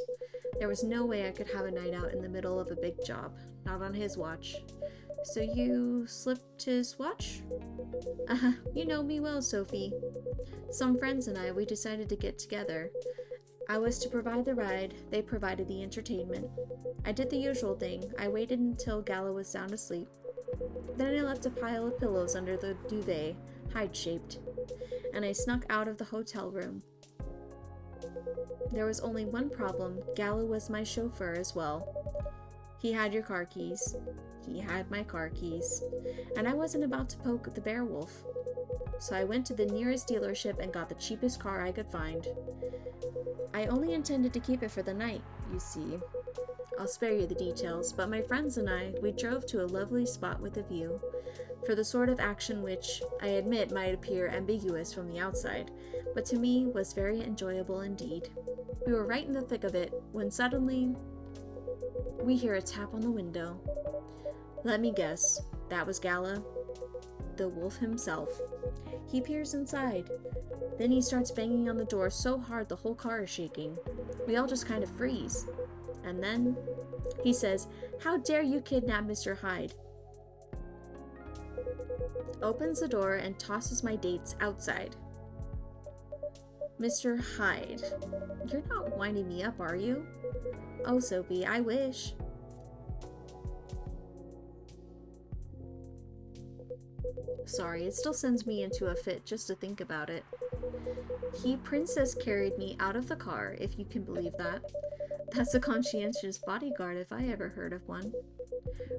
There was no way I could have a night out in the middle of a big job, not on his watch. So you slipped his watch? You know me well, Sophie. Some friends and I, we decided to get together. I was to provide the ride, they provided the entertainment. I did the usual thing. I waited until Gala was sound asleep. Then I left a pile of pillows under the duvet, hide-shaped, and I snuck out of the hotel room. There was only one problem. Gala was my chauffeur as well. He had your car keys. He had my car keys. And I wasn't about to poke the bear wolf. So I went to the nearest dealership and got the cheapest car I could find. I only intended to keep it for the night, you see. I'll spare you the details, but my friends and I, we drove to a lovely spot with a view, for the sort of action which, I admit, might appear ambiguous from the outside, but to me was very enjoyable indeed. We were right in the thick of it, when suddenly, we hear a tap on the window. Let me guess, that was Gala? The wolf himself. He peers inside. Then he starts banging on the door so hard the whole car is shaking. We all just kind of freeze. And then he says, "How dare you kidnap Mr. Hyde?" Opens the door and tosses my dates outside. Mr. Hyde, you're not winding me up, are you? Oh, Sophie, I wish. Sorry, it still sends me into a fit just to think about it. He princess carried me out of the car, if you can believe that. That's a conscientious bodyguard if I ever heard of one.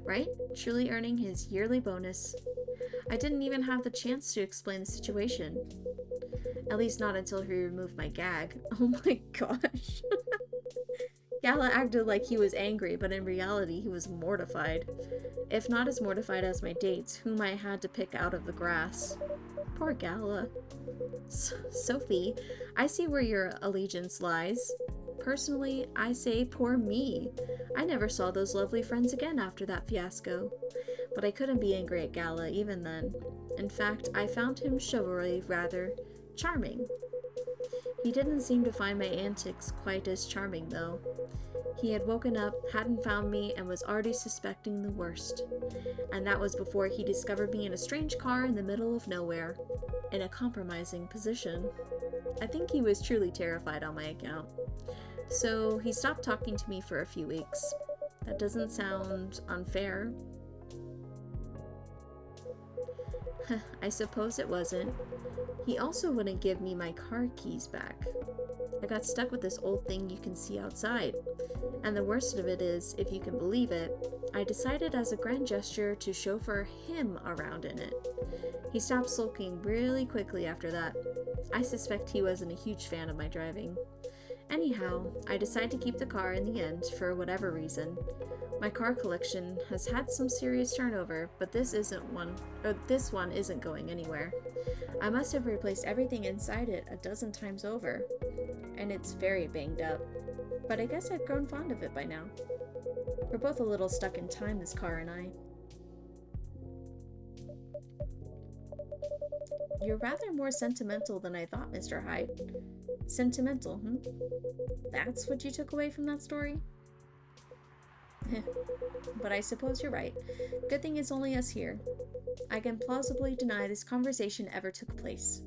Right? Truly earning his yearly bonus. I didn't even have the chance to explain the situation. At least not until he removed my gag. Oh my gosh. Gala acted like he was angry, but in reality he was mortified. If not as mortified as my dates, whom I had to pick out of the grass. Poor Gala. Sophie, I see where your allegiance lies. Personally, I say poor me. I never saw those lovely friends again after that fiasco. But I couldn't be angry at Gala even then. In fact, I found him chivalry rather charming. He didn't seem to find my antics quite as charming, though. He had woken up, hadn't found me, and was already suspecting the worst. And that was before he discovered me in a strange car in the middle of nowhere, in a compromising position. I think he was truly terrified on my account. So he stopped talking to me for a few weeks. That doesn't sound unfair. I suppose it wasn't. He also wouldn't give me my car keys back. I got stuck with this old thing you can see outside. And the worst of it is, if you can believe it, I decided as a grand gesture to chauffeur him around in it. He stopped sulking really quickly after that. I suspect he wasn't a huge fan of my driving. Anyhow, I decided to keep the car in the end for whatever reason. My car collection has had some serious turnover, but this one isn't going anywhere. I must have replaced everything inside it a dozen times over, and it's very banged up. But I guess I've grown fond of it by now. We're both a little stuck in time, this car and I. You're rather more sentimental than I thought, Mr. Hyde. Sentimental, That's what you took away from that story? But I suppose you're right. Good thing it's only us here. I can plausibly deny this conversation ever took place.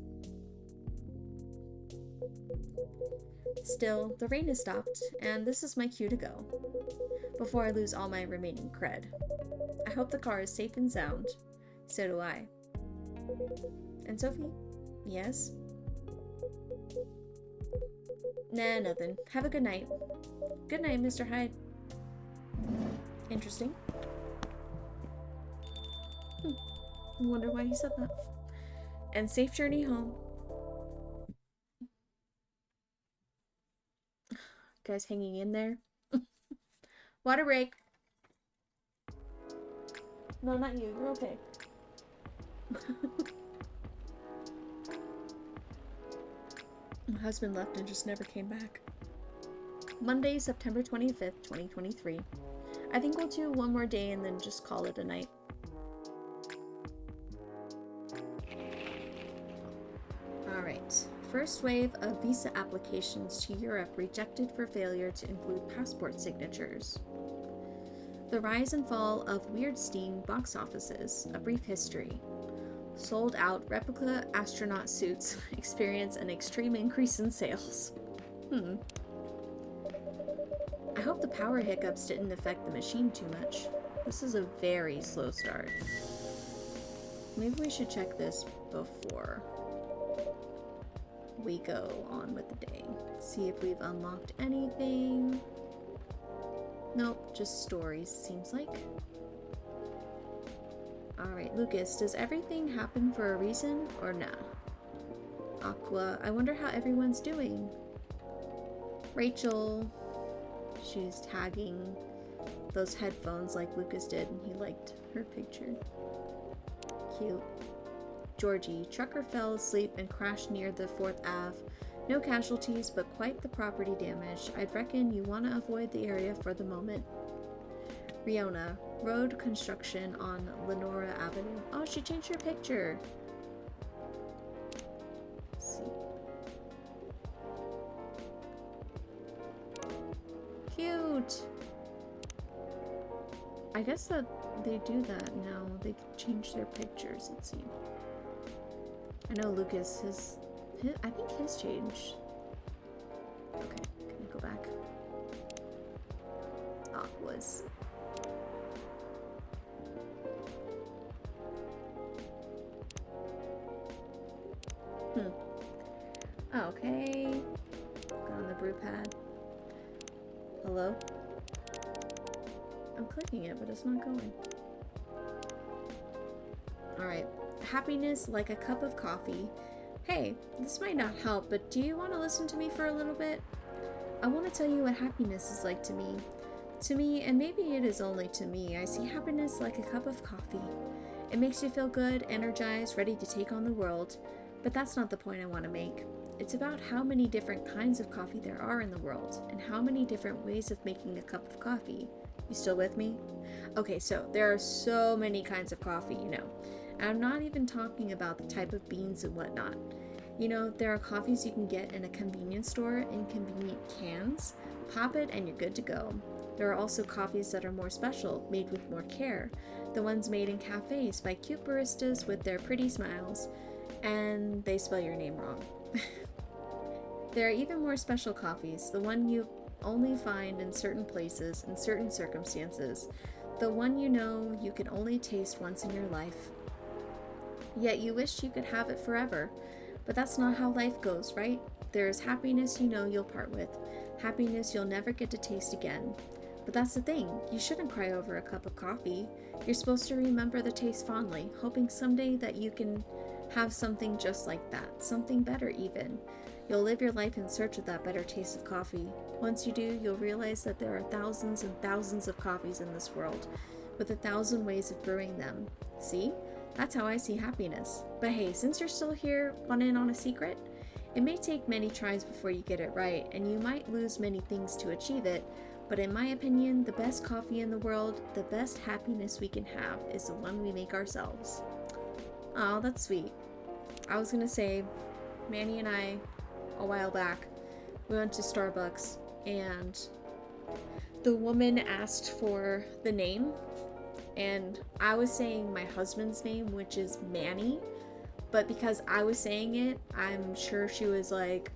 Still, the rain has stopped, and this is my cue to go, before I lose all my remaining cred. I hope the car is safe and sound. So do I. And Sophie? Yes? Nah, nothing. Have a good night. Good night, Mr. Hyde. Interesting. I wonder why he said that. And safe journey home. Guys hanging in there. Water break. No, not you. You're okay. My husband left and just never came back. Monday, September 25th, 2023. I think we'll do one more day and then just call it a night. Alright. First wave of visa applications to Europe rejected for failure to include passport signatures. The rise and fall of Weirdstein box offices, a brief history. Sold out replica astronaut suits experience an extreme increase in sales. I hope the power hiccups didn't affect the machine too much. This is a very slow start. Maybe we should check this before we go on with the day. See if we've unlocked anything. Nope, just stories, seems like. Alright, Lucas, does everything happen for a reason, or nah? Aqua, I wonder how everyone's doing. Rachel, she's tagging those headphones like Lucas did, and he liked her picture. Cute. Georgie, trucker fell asleep and crashed near the 4th Ave. No casualties, but quite the property damage. I'd reckon you want to avoid the area for the moment. Riona, road construction on Lenora Avenue. Oh, she changed her picture. Let's see. Cute. I guess that they do that now. They change their pictures, it seems. I know Lucas, his I think his changed. Okay, can I go back? Aqua's. Hmm. Okay. Go on the brew pad. Hello? I'm clicking it, but it's not going. Alright. Happiness like a cup of coffee. Hey, this might not help, but do you want to listen to me for a little bit? I want to tell you what happiness is like to me. To me, and maybe it is only to me, I see happiness like a cup of coffee. It makes you feel good, energized, ready to take on the world. But that's not the point I want to make. It's about how many different kinds of coffee there are in the world, and how many different ways of making a cup of coffee. You still with me? Okay, so there are so many kinds of coffee, you know. And I'm not even talking about the type of beans and whatnot. You know, there are coffees you can get in a convenience store in convenient cans. Pop it and you're good to go. There are also coffees that are more special, made with more care. The ones made in cafes by cute baristas with their pretty smiles. And they spell your name wrong. There are even more special coffees, the one you only find in certain places, in certain circumstances. The one you know you can only taste once in your life. Yet you wish you could have it forever. But that's not how life goes, right? There is happiness you know you'll part with. Happiness you'll never get to taste again. But that's the thing, you shouldn't cry over a cup of coffee. You're supposed to remember the taste fondly, hoping someday that you can have something just like that, something better even. You'll live your life in search of that better taste of coffee. Once you do, you'll realize that there are thousands and thousands of coffees in this world, with 1,000 ways of brewing them. See? That's how I see happiness. But hey, since you're still here, want in on a secret? It may take many tries before you get it right, and you might lose many things to achieve it, but in my opinion, the best coffee in the world, the best happiness we can have, is the one we make ourselves. Oh, that's sweet. I was gonna say, Manny and I, a while back, we went to Starbucks, and the woman asked for the name, and I was saying my husband's name, which is Manny, but because I was saying it, I'm sure she was like,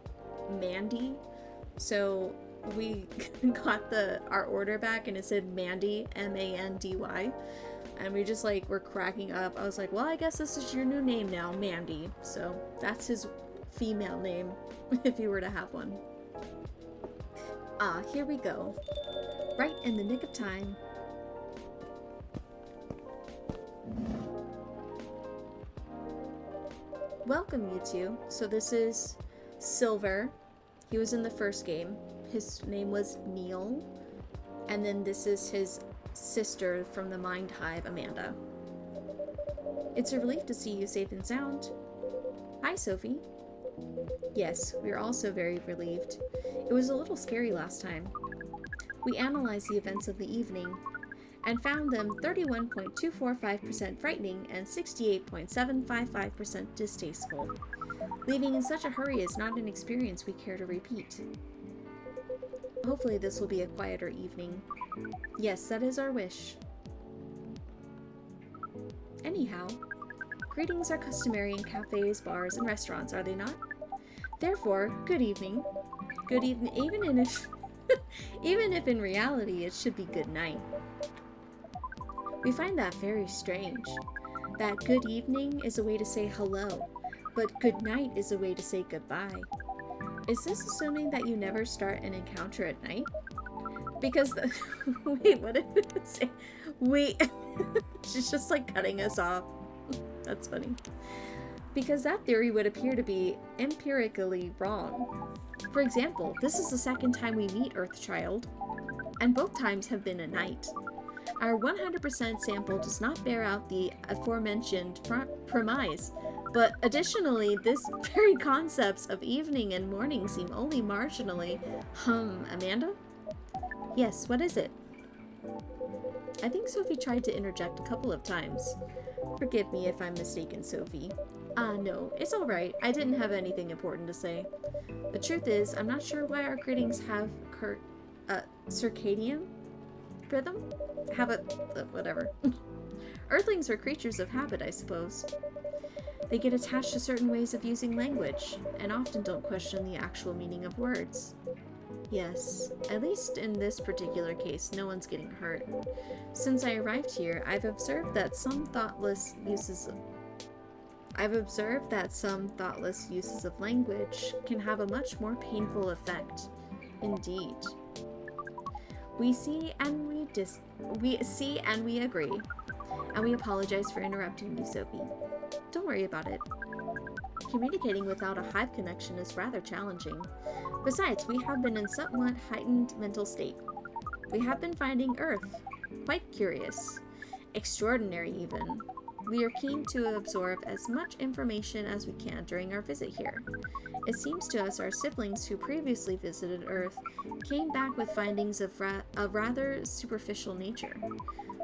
Mandy, so we got our order back and it said Mandy, M-A-N-D-Y, and we just like were cracking up. I was like, well, I guess this is your new name now, Mandy. So that's his female name if you were to have one. Ah, here we go. Right in the nick of time. Welcome, you two. So this is Silver. He was in the first game. His name was Neil. And then this is his sister from the Mind Hive, Amanda. It's a relief to see you safe and sound. Hi, Sophie. Yes, we are also very relieved. It was a little scary last time. We analyzed the events of the evening and found them 31.245% frightening and 68.755% distasteful. Leaving in such a hurry is not an experience we care to repeat. Hopefully this will be a quieter evening. Yes, that is our wish. Anyhow, greetings are customary in cafes, bars, and restaurants, are they not? Therefore, good evening. Good evening, even if in reality it should be good night. We find that very strange. That good evening is a way to say hello, but good night is a way to say goodbye. Is this assuming that you never start an encounter at night? Because wait, what did it say? Wait, she's just like cutting us off. That's funny. Because that theory would appear to be empirically wrong. For example, this is the second time we meet Earthchild, and both times have been at night. Our 100% sample does not bear out the aforementioned premise, but additionally, this very concepts of evening and morning seem only marginally. Amanda? Yes, what is it? I think Sophie tried to interject a couple of times. Forgive me if I'm mistaken, Sophie. No, it's alright. I didn't have anything important to say. The truth is, I'm not sure why our greetings have circadian rhythm? Whatever. Earthlings are creatures of habit, I suppose. They get attached to certain ways of using language, and often don't question the actual meaning of words. Yes, at least in this particular case, no one's getting hurt. Since I arrived here, I've observed that some thoughtless uses I've observed that some thoughtless uses of language can have a much more painful effect. Indeed. We see and we agree, and we apologize for interrupting you, Sophie. Don't worry about it. Communicating without a hive connection is rather challenging. Besides, we have been in somewhat heightened mental state. We have been finding Earth quite curious, extraordinary even. We are keen to absorb as much information as we can during our visit here. It seems to us our siblings who previously visited Earth came back with findings of a rather superficial nature.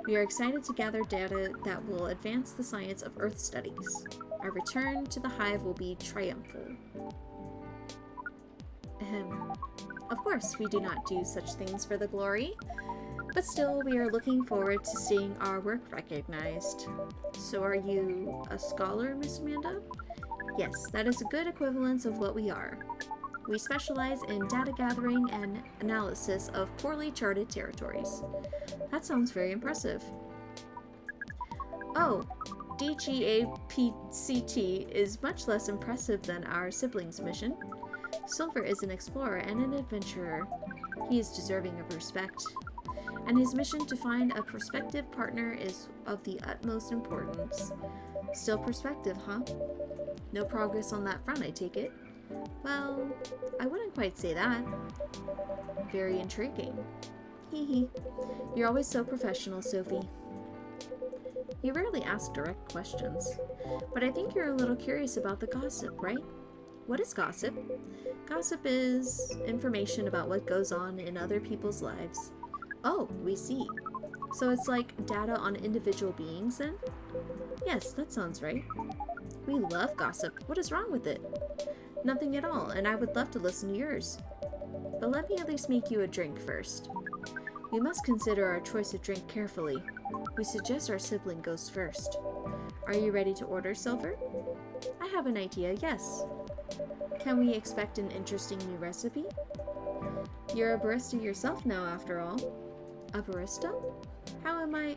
We are excited to gather data that will advance the science of Earth studies. Our return to the hive will be triumphal. Ahem. Of course, we do not do such things for the glory, but still we are looking forward to seeing our work recognized. So are you a scholar, Miss Amanda? Yes, that is a good equivalence of what we are. We specialize in data gathering and analysis of poorly charted territories. That sounds very impressive. Oh, DGAPCT is much less impressive than our siblings' mission. Silver is an explorer and an adventurer. He is deserving of respect, and his mission to find a prospective partner is of the utmost importance. Still prospective, huh? No progress on that front, I take it. Well, I wouldn't quite say that. Very intriguing. Hee hee. You're always so professional, Sophie. You rarely ask direct questions, but I think you're a little curious about the gossip, right? What is gossip? Gossip is information about what goes on in other people's lives. Oh, we see. So it's like data on individual beings, then? Yes, that sounds right. We love gossip. What is wrong with it? Nothing at all, and I would love to listen to yours. But let me at least make you a drink first. We must consider our choice of drink carefully. We suggest our sibling goes first. Are you ready to order, Silver? I have an idea, yes. Can we expect an interesting new recipe? You're a barista yourself now, after all. A barista? How am I...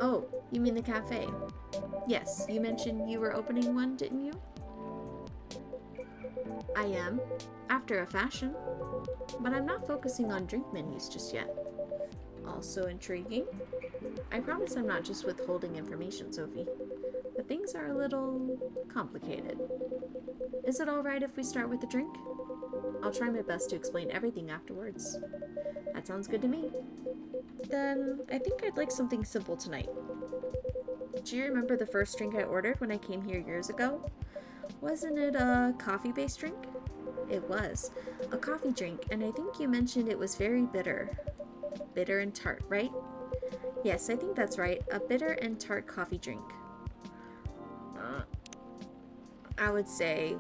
Oh, you mean the cafe? Yes, you mentioned you were opening one, didn't you? I am, after a fashion. But I'm not focusing on drink menus just yet. Also intriguing. I promise I'm not just withholding information, Sophie. But things are a little complicated. Is it alright if we start with the drink? I'll try my best to explain everything afterwards. That sounds good to me. Then, I think I'd like something simple tonight. Do you remember the first drink I ordered when I came here years ago? Wasn't it a coffee-based drink? It was. A coffee drink, and I think you mentioned it was very bitter. Bitter and tart, right? Yes, I think that's right. A bitter and tart coffee drink. I would say...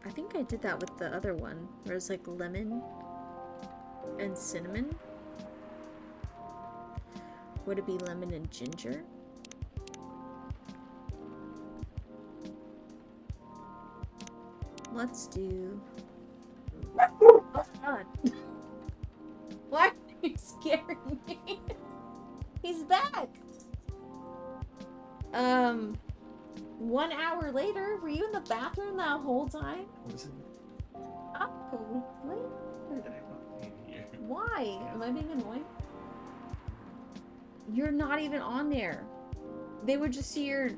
I think I did that with the other one, where it was like lemon and cinnamon. Would it be lemon and ginger? Let's do... Oh god. Why are you scaring me? He's back! 1 hour later, were you in the bathroom that whole time? Oh, weird. Why? Am I being annoying? You're not even on there. They would just see your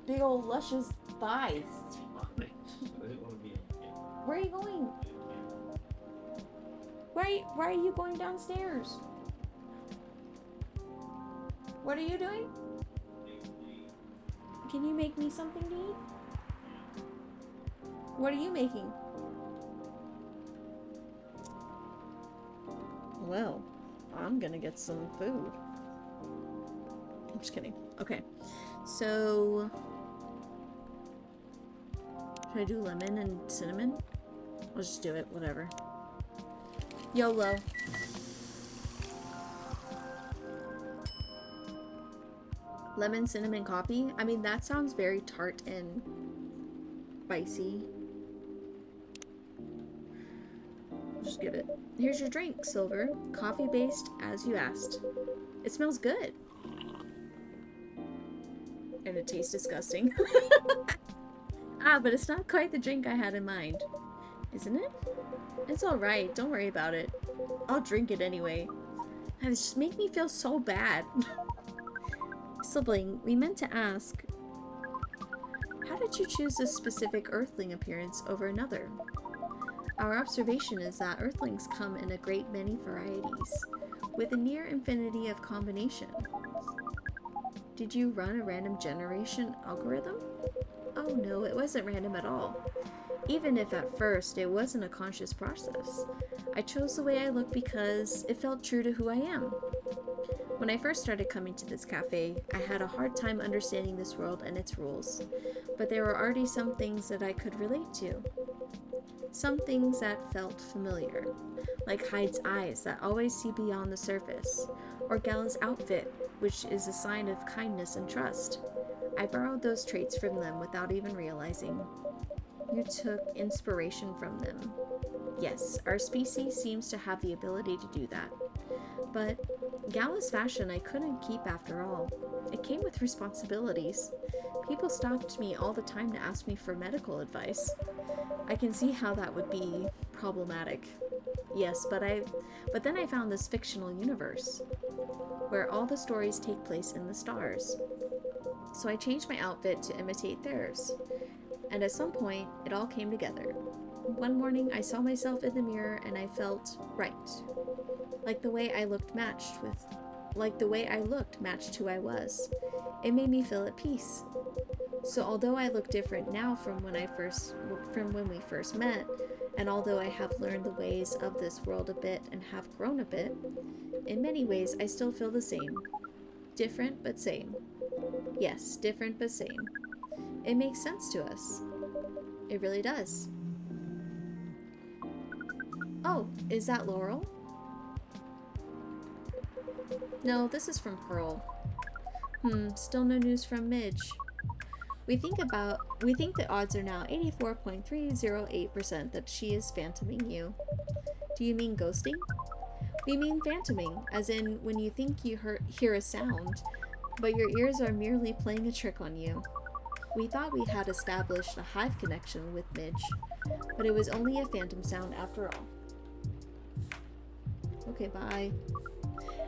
big old luscious thighs. Where are you going? Why are you going downstairs? What are you doing? Can you make me something to eat? What are you making? Well, I'm gonna get some food. I'm just kidding. Okay, so should I do lemon and cinnamon? I'll just do it, whatever. YOLO. Lemon cinnamon coffee? I mean, that sounds very tart and spicy. Just give it. Here's your drink, Silver. Coffee based as you asked. It smells good. And it tastes disgusting. But it's not quite the drink I had in mind. Isn't it? It's alright, don't worry about it. I'll drink it anyway. It just makes me feel so bad. Sibling, we meant to ask, how did you choose this specific Earthling appearance over another? Our observation is that Earthlings come in a great many varieties, with a near infinity of combinations. Did you run a random generation algorithm? Oh no, it wasn't random at all. Even if at first it wasn't a conscious process. I chose the way I look because it felt true to who I am. When I first started coming to this cafe, I had a hard time understanding this world and its rules, but there were already some things that I could relate to. Some things that felt familiar, like Hyde's eyes that always see beyond the surface, or Gala's outfit, which is a sign of kindness and trust. I borrowed those traits from them without even realizing. You took inspiration from them. Yes, our species seems to have the ability to do that. But Gala's fashion I couldn't keep after all. It came with responsibilities. People stopped me all the time to ask me for medical advice. I can see how that would be problematic. Yes, but then I found this fictional universe where all the stories take place in the stars. So I changed my outfit to imitate theirs. And at some point, it all came together. One morning, I saw myself in the mirror and I felt right. Like the way I looked matched who I was. It made me feel at peace. So although I look different now from when we first met, and although I have learned the ways of this world a bit and have grown a bit, in many ways I still feel the same. Different but same. Yes, different but same. It makes sense to us. It really does. Oh, is that Laurel? No, this is from Pearl. Still no news from Midge. We think the odds are now 84.308% that she is phantoming you. Do you mean ghosting? We mean phantoming, as in when you think you hear a sound, but your ears are merely playing a trick on you. We thought we had established a hive connection with Midge, but it was only a phantom sound after all. Okay, bye.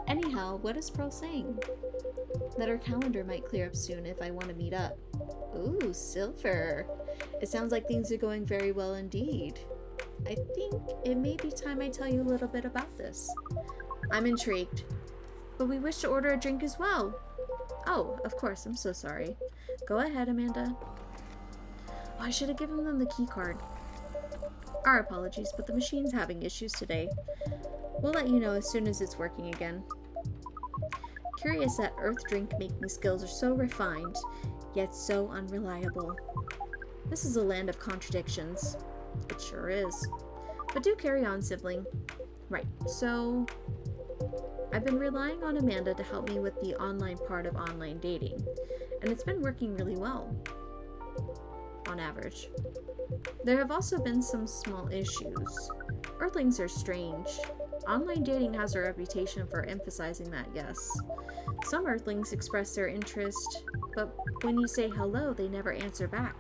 Anyhow, what is Pearl saying? That her calendar might clear up soon if I want to meet up. Ooh, Silver. It sounds like things are going very well indeed. I think it may be time I tell you a little bit about this. I'm intrigued. But we wish to order a drink as well. Oh, of course, I'm so sorry. Go ahead, Amanda. Oh, I should have given them the key card. Our apologies, but the machine's having issues today. We'll let you know as soon as it's working again. Curious that Earth drink making skills are so refined, yet so unreliable. This is a land of contradictions. It sure is. But do carry on, sibling. Right, so I've been relying on Amanda to help me with the online part of online dating, and it's been working really well. On average. There have also been some small issues. Earthlings are strange. Online dating has a reputation for emphasizing that, yes. Some Earthlings express their interest, but when you say hello, they never answer back.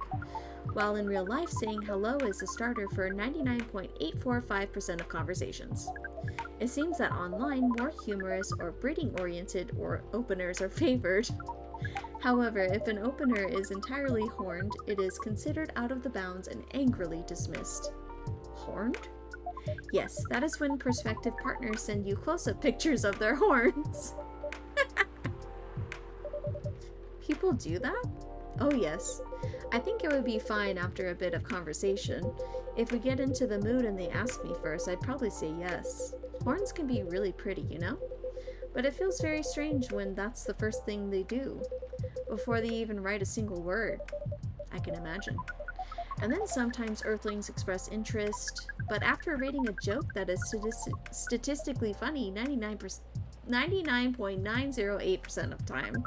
While in real life, saying hello is a starter for 99.845% of conversations. It seems that online, more humorous or breeding-oriented or openers are favored. However, if an opener is entirely horned, it is considered out of the bounds and angrily dismissed. Horned? Yes, that is when prospective partners send you close-up pictures of their horns. People do that? Oh yes. I think it would be fine after a bit of conversation. If we get into the mood and they ask me first, I'd probably say yes. Horns can be really pretty, you know? But it feels very strange when that's the first thing they do, before they even write a single word. I can imagine. And then sometimes Earthlings express interest, but after reading a joke that is statistically funny 99.908% of time,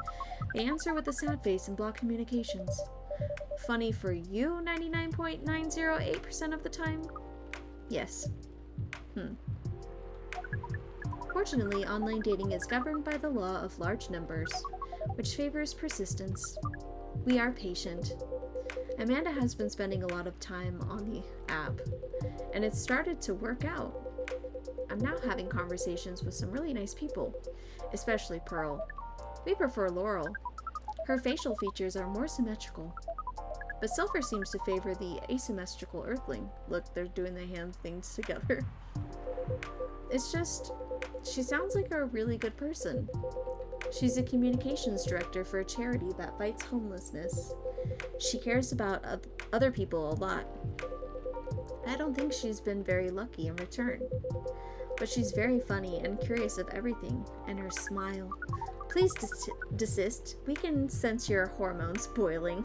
they answer with a sad face and block communications. Funny for you 99.908% of the time? Yes. Fortunately, online dating is governed by the law of large numbers, which favors persistence. We are patient. Amanda has been spending a lot of time on the app, and it's started to work out. I'm now having conversations with some really nice people, especially Pearl. We prefer Laurel. Her facial features are more symmetrical. But Silver seems to favor the asymmetrical Earthling. Look, they're doing the hand things together. It's just, she sounds like a really good person. She's a communications director for a charity that fights homelessness. She cares about other people a lot. I don't think she's been very lucky in return. But she's very funny and curious of everything, and her smile. Please desist. We can sense your hormones boiling.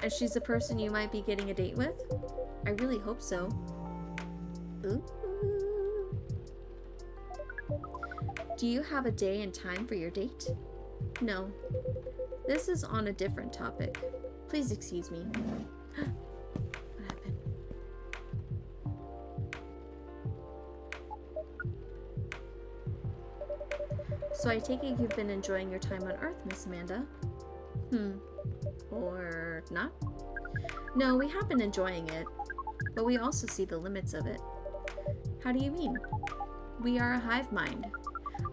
And she's the person you might be getting a date with? I really hope so. Ooh. Do you have a day and time for your date? No. This is on a different topic. Please excuse me. What happened? So I take it you've been enjoying your time on Earth, Miss Amanda? Or not? No, we have been enjoying it, but we also see the limits of it. How do you mean? We are a hive mind.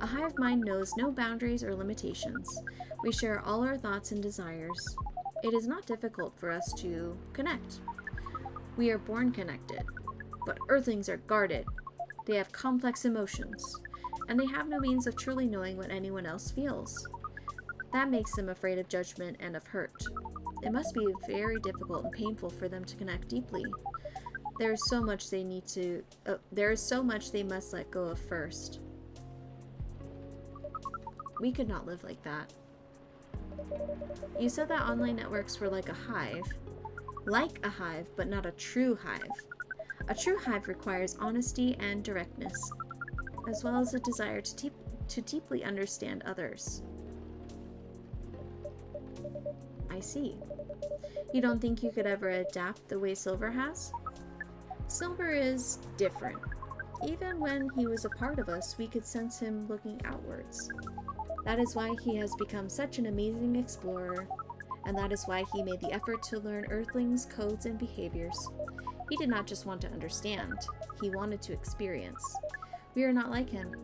A hive mind knows no boundaries or limitations. We share all our thoughts and desires. It is not difficult for us to connect. We are born connected, but Earthlings are guarded. They have complex emotions, and they have no means of truly knowing what anyone else feels. That makes them afraid of judgment and of hurt. It must be very difficult and painful for them to connect deeply. There is so much they must let go of first. We could not live like that. You said that online networks were like a hive. Like a hive, but not a true hive. A true hive requires honesty and directness, as well as a desire to deeply understand others. I see. You don't think you could ever adapt the way Silver has? Silver is different. Even when he was a part of us, we could sense him looking outwards. That is why he has become such an amazing explorer, and that is why he made the effort to learn Earthlings' codes and behaviors. He did not just want to understand, he wanted to experience. We are not like him.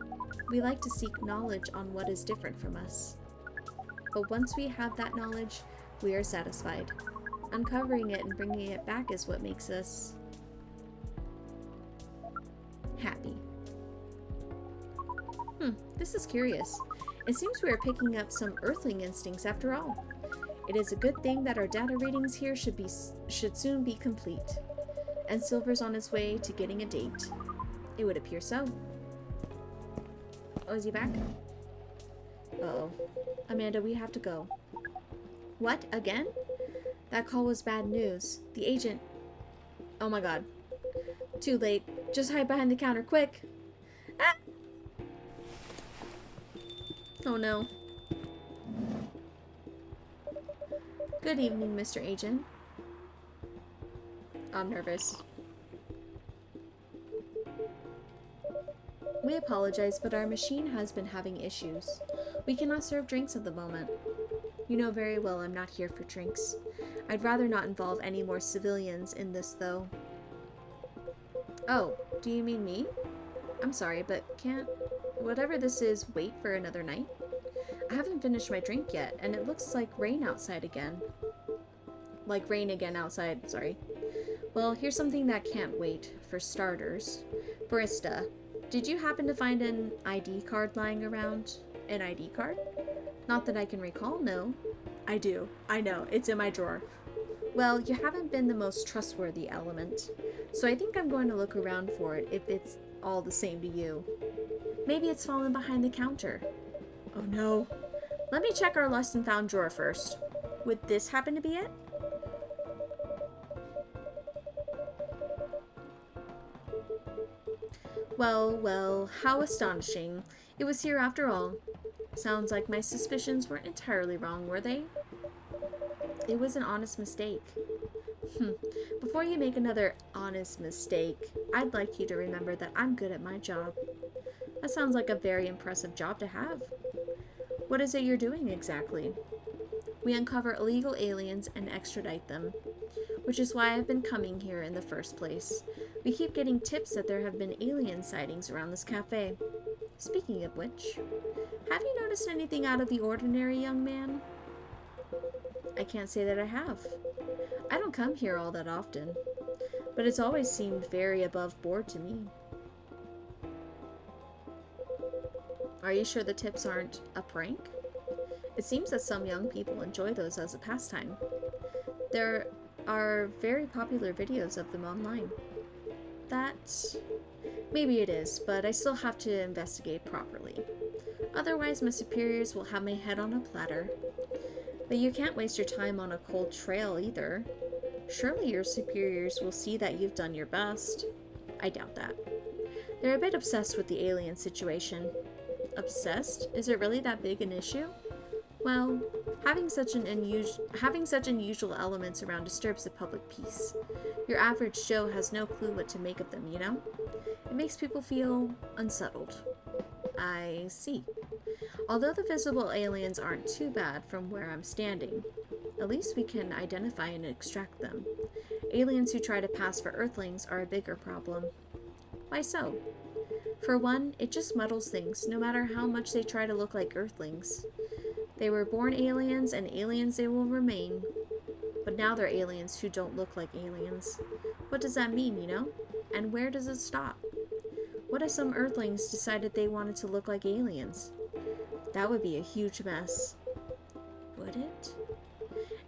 We like to seek knowledge on what is different from us. But once we have that knowledge, we are satisfied. Uncovering it and bringing it back is what makes us happy. This is curious. It seems we are picking up some Earthling instincts after all. It is a good thing that our data readings here should soon be complete. And Silver's on his way to getting a date. It would appear so. Oh, is he back? Uh-oh. Amanda, we have to go. What? Again? That call was bad news. The agent... Oh my god. Too late. Just hide behind the counter, quick! Ah! Oh no. Good evening, Mr. Agent. I'm nervous. We apologize, but our machine has been having issues. We cannot serve drinks at the moment. You know very well I'm not here for drinks. I'd rather not involve any more civilians in this, though. Oh, do you mean me? I'm sorry, but can't whatever this is wait for another night? I haven't finished my drink yet, and it looks like rain outside again. Like rain again outside, sorry. Well, here's something that can't wait, for starters. Barista, did you happen to find an ID card lying around? An ID card? Not that I can recall, no. I do. I know. It's in my drawer. Well, you haven't been the most trustworthy element, so I think I'm going to look around for it if it's all the same to you. Maybe it's fallen behind the counter. Oh no. Let me check our lost and found drawer first. Would this happen to be it? Well, well, how astonishing. It was here after all. Sounds like my suspicions weren't entirely wrong, were they? It was an honest mistake. Before you make another honest mistake, I'd like you to remember that I'm good at my job. That sounds like a very impressive job to have. What is it you're doing exactly? We uncover illegal aliens and extradite them, which is why I've been coming here in the first place. We keep getting tips that there have been alien sightings around this cafe. Speaking of which, have you noticed anything out of the ordinary, young man? I can't say that I have. I don't come here all that often, but it's always seemed very above board to me. Are you sure the tips aren't a prank? It seems that some young people enjoy those as a pastime. There are very popular videos of them online. That... maybe it is, but I still have to investigate properly. Otherwise, my superiors will have my head on a platter. But you can't waste your time on a cold trail either. Surely your superiors will see that you've done your best. I doubt that. They're a bit obsessed with the alien situation. Obsessed? Is it really that big an issue? Well, having such unusual elements around disturbs the public peace. Your average Joe has no clue what to make of them, you know? It makes people feel unsettled. I see. Although the visible aliens aren't too bad from where I'm standing, at least we can identify and extract them. Aliens who try to pass for Earthlings are a bigger problem. Why so? For one, it just muddles things, no matter how much they try to look like Earthlings. They were born aliens, and aliens they will remain. But now they're aliens who don't look like aliens. What does that mean, you know? And where does it stop? What if some Earthlings decided they wanted to look like aliens? That would be a huge mess. Would it?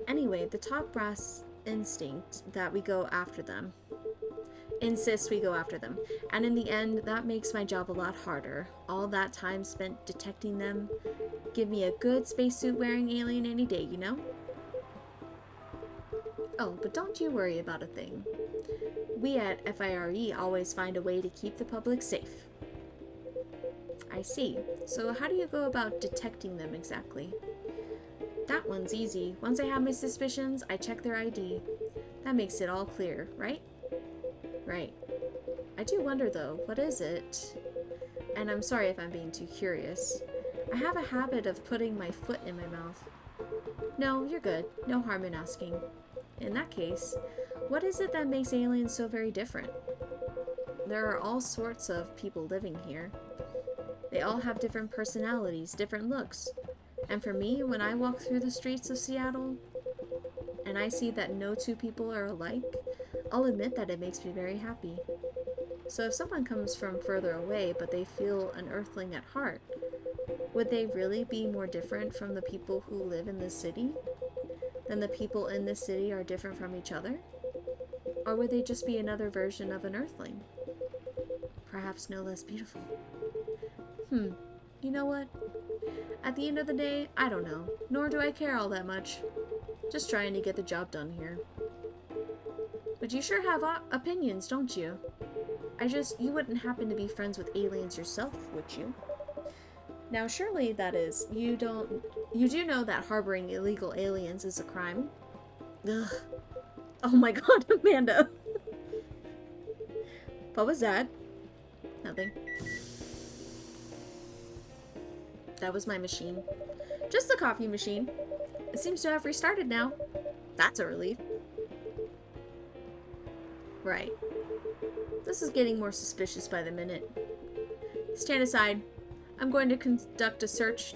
Anyway, the top brass instinct that we go after them. Insists we go after them. And in the end, that makes my job a lot harder. All that time spent detecting them. Give me a good spacesuit wearing alien any day, you know? Oh, but don't you worry about a thing. We at FIRE always find a way to keep the public safe. I see. So how do you go about detecting them exactly? That one's easy. Once I have my suspicions, I check their ID. That makes it all clear, right? Right. I do wonder though, what is it? And I'm sorry if I'm being too curious. I have a habit of putting my foot in my mouth. No, you're good. No harm in asking. In that case, what is it that makes aliens so very different? There are all sorts of people living here. They all have different personalities, different looks. And for me, when I walk through the streets of Seattle, and I see that no two people are alike, I'll admit that it makes me very happy. So if someone comes from further away, but they feel an Earthling at heart, would they really be more different from the people who live in this city? Than the people in this city are different from each other? Or would they just be another version of an Earthling? Perhaps no less beautiful. You know what? At the end of the day, I don't know. Nor do I care all that much. Just trying to get the job done here. But you sure have opinions, don't you? You wouldn't happen to be friends with aliens yourself, would you? Now surely that is, you do know that harboring illegal aliens is a crime? Ugh. Oh my god, Amanda! What was that? Nothing. That was my machine. Just the coffee machine. It seems to have restarted now. That's a relief. Right. This is getting more suspicious by the minute. Stand aside. I'm going to conduct a search.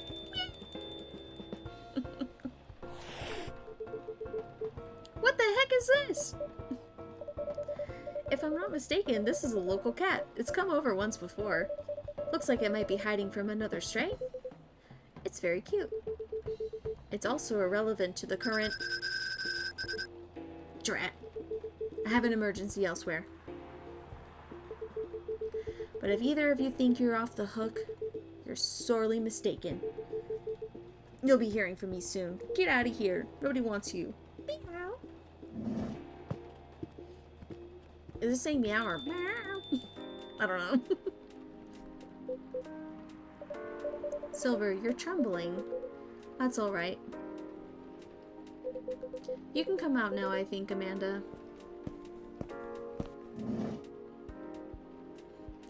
What the heck is this? If I'm not mistaken, this is a local cat. It's come over once before. Looks like it might be hiding from another stray. It's very cute. It's also irrelevant to the current... Drat. I have an emergency elsewhere. But if either of you think you're off the hook, you're sorely mistaken. You'll be hearing from me soon. Get out of here. Nobody wants you. Meow. Is it saying meow or meow? I don't know. Silver, you're trembling. That's alright. You can come out now, I think, Amanda.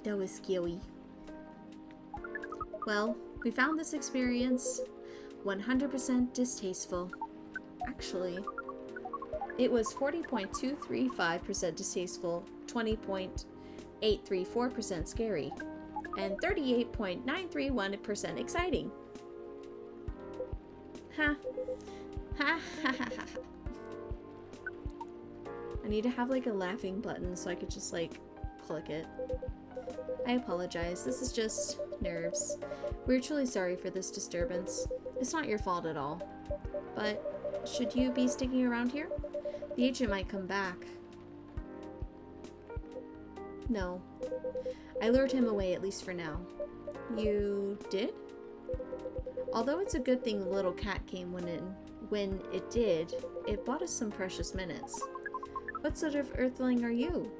That was scary. Well, we found this experience 100% distasteful. Actually, it was 40.235% distasteful, 20.834% scary, and 38.931% exciting. Ha. Ha ha ha ha. I need to have like a laughing button so I could just like click it. I apologize, this is just nerves. We're truly sorry for this disturbance. It's not your fault at all. But should you be sticking around here? The agent might come back. No. I lured him away, at least for now. You did? Although it's a good thing the little cat came when it did, it bought us some precious minutes. What sort of earthling are you?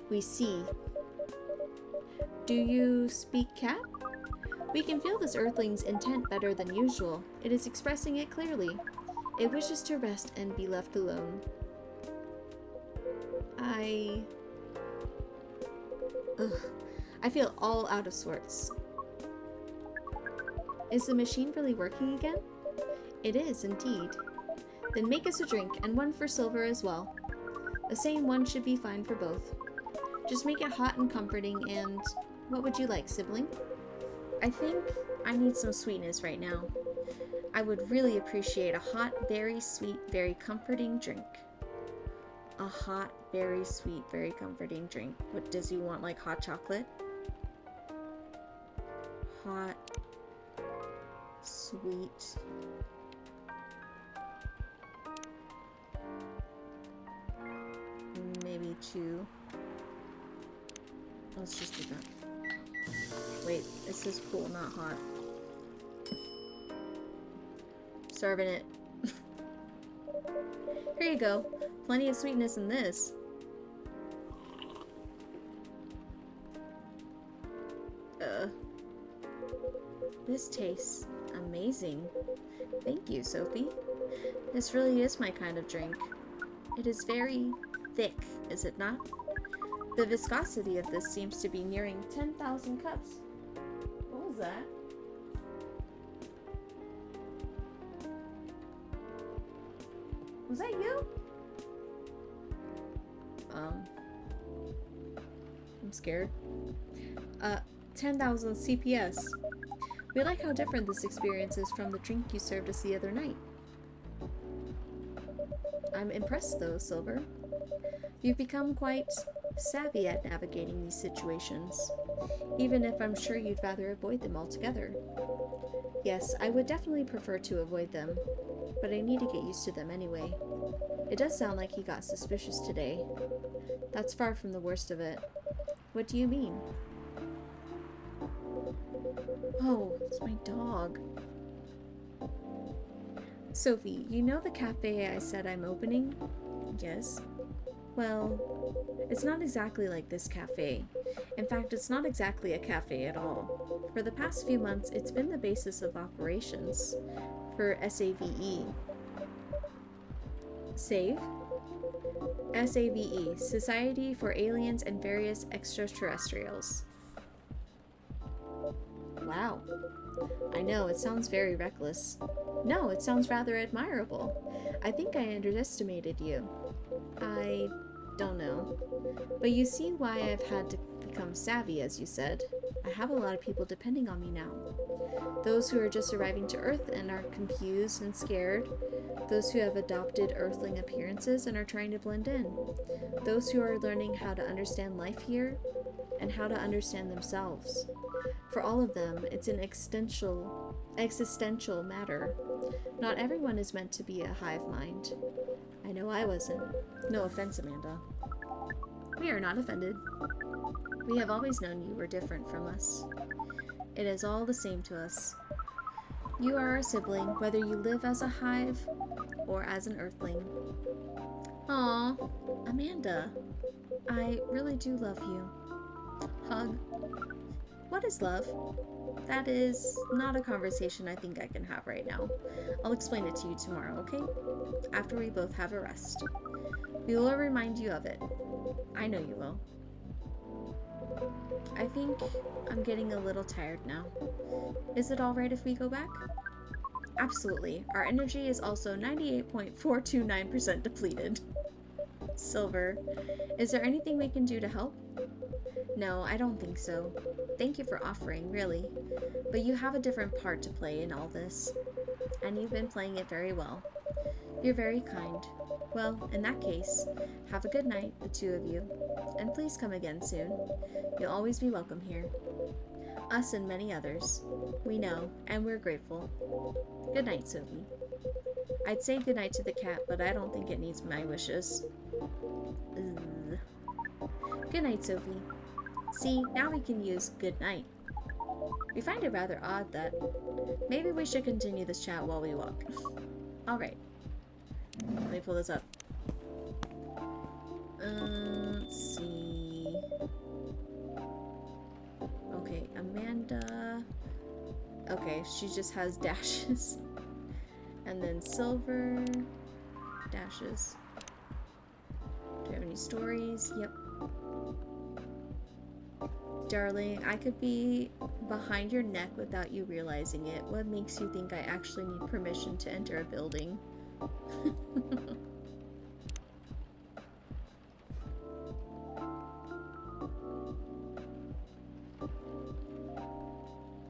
We see. Do you speak cat? We can feel this earthling's intent better than usual. It is expressing it clearly. It wishes to rest and be left alone. I feel all out of sorts. Is the machine really working again? It is, indeed. Then make us a drink, and one for Silver as well. The same one should be fine for both. Just make it hot and comforting, and what would you like, sibling? I think I need some sweetness right now. I would really appreciate a hot, very sweet, very comforting drink. A hot, very sweet, very comforting drink. What does he want, like hot chocolate? Hot, sweet. Maybe 2. Let's just do that. Wait, this is cool, not hot. Serving it. Here you go. Plenty of sweetness in this. This tastes amazing. Thank you, Sophie. This really is my kind of drink. It is very thick, is it not? The viscosity of this seems to be nearing 10,000 cups. What was that? Was that you? I'm scared. 10,000 CPS. We like how different this experience is from the drink you served us the other night. I'm impressed though, Silver. You've become quite savvy at navigating these situations, even if I'm sure you'd rather avoid them altogether. Yes, I would definitely prefer to avoid them, but I need to get used to them anyway. It does sound like he got suspicious today. That's far from the worst of it. What do you mean? Oh, it's my dog. Sophie, you know the cafe I said I'm opening? Yes. Well, it's not exactly like this cafe. In fact, it's not exactly a cafe at all. For the past few months, it's been the basis of operations for SAVE. SAVE? SAVE, Society for Aliens and Various Extraterrestrials. Wow. I know, it sounds very reckless. No, it sounds rather admirable. I think I underestimated you. I don't know. But you see why I've had to become savvy, as you said. I have a lot of people depending on me now. Those who are just arriving to Earth and are confused and scared. Those who have adopted Earthling appearances and are trying to blend in. Those who are learning how to understand life here and how to understand themselves. For all of them, it's an existential matter. Not everyone is meant to be a hive mind. I know I wasn't. No offense, Amanda. We are not offended. We have always known you were different from us. It is all the same to us. You are our sibling, whether you live as a hive or as an earthling. Aw, Amanda. I really do love you. Hug. What is love? That is not a conversation I think I can have right now. I'll explain it to you tomorrow, okay? After we both have a rest. We will remind you of it. I know you will. I think I'm getting a little tired now. Is it alright if we go back? Absolutely. Our energy is also 98.429% depleted. Silver. Is there anything we can do to help? No, I don't think so. Thank you for offering, really. But you have a different part to play in all this. And you've been playing it very well. You're very kind. Well, in that case, have a good night, the two of you. And please come again soon. You'll always be welcome here. Us and many others. We know, and we're grateful. Good night, Sophie. I'd say good night to the cat, but I don't think it needs my wishes. Ugh. Good night, Sophie. See, now we can use good night. We find it rather odd that maybe we should continue this chat while we walk. Alright. Let me pull this up. Let's see. Okay, Amanda. Okay, she just has dashes. And then Silver. Dashes. Do you have any stories? Yep. Darling, I could be behind your neck without you realizing it. What makes you think I actually need permission to enter a building?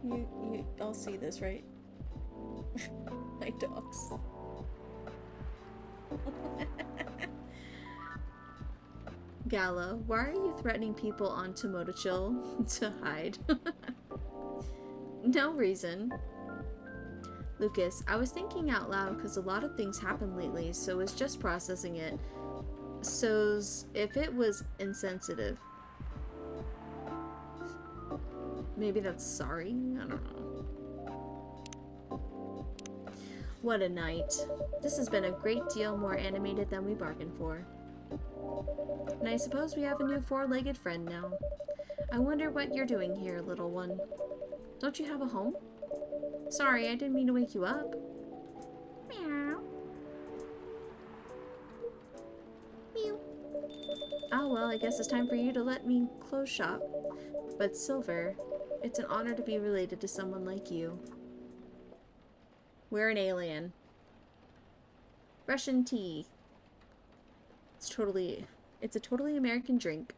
You all see this, right? My dogs. Gala, why are you threatening people on Tomodachill to hide? No reason. Lucas, I was thinking out loud because a lot of things happened lately, so was just processing it. So's if it was insensitive. Maybe that's sorry? I don't know. What a night. This has been a great deal more animated than we bargained for. And I suppose we have a new four-legged friend now. I wonder what you're doing here, little one. Don't you have a home? Sorry, I didn't mean to wake you up. Meow. Meow. Oh, well, I guess it's time for you to let me close shop. But Silver, it's an honor to be related to someone like you. We're an alien. Russian tea. It's a totally American drink.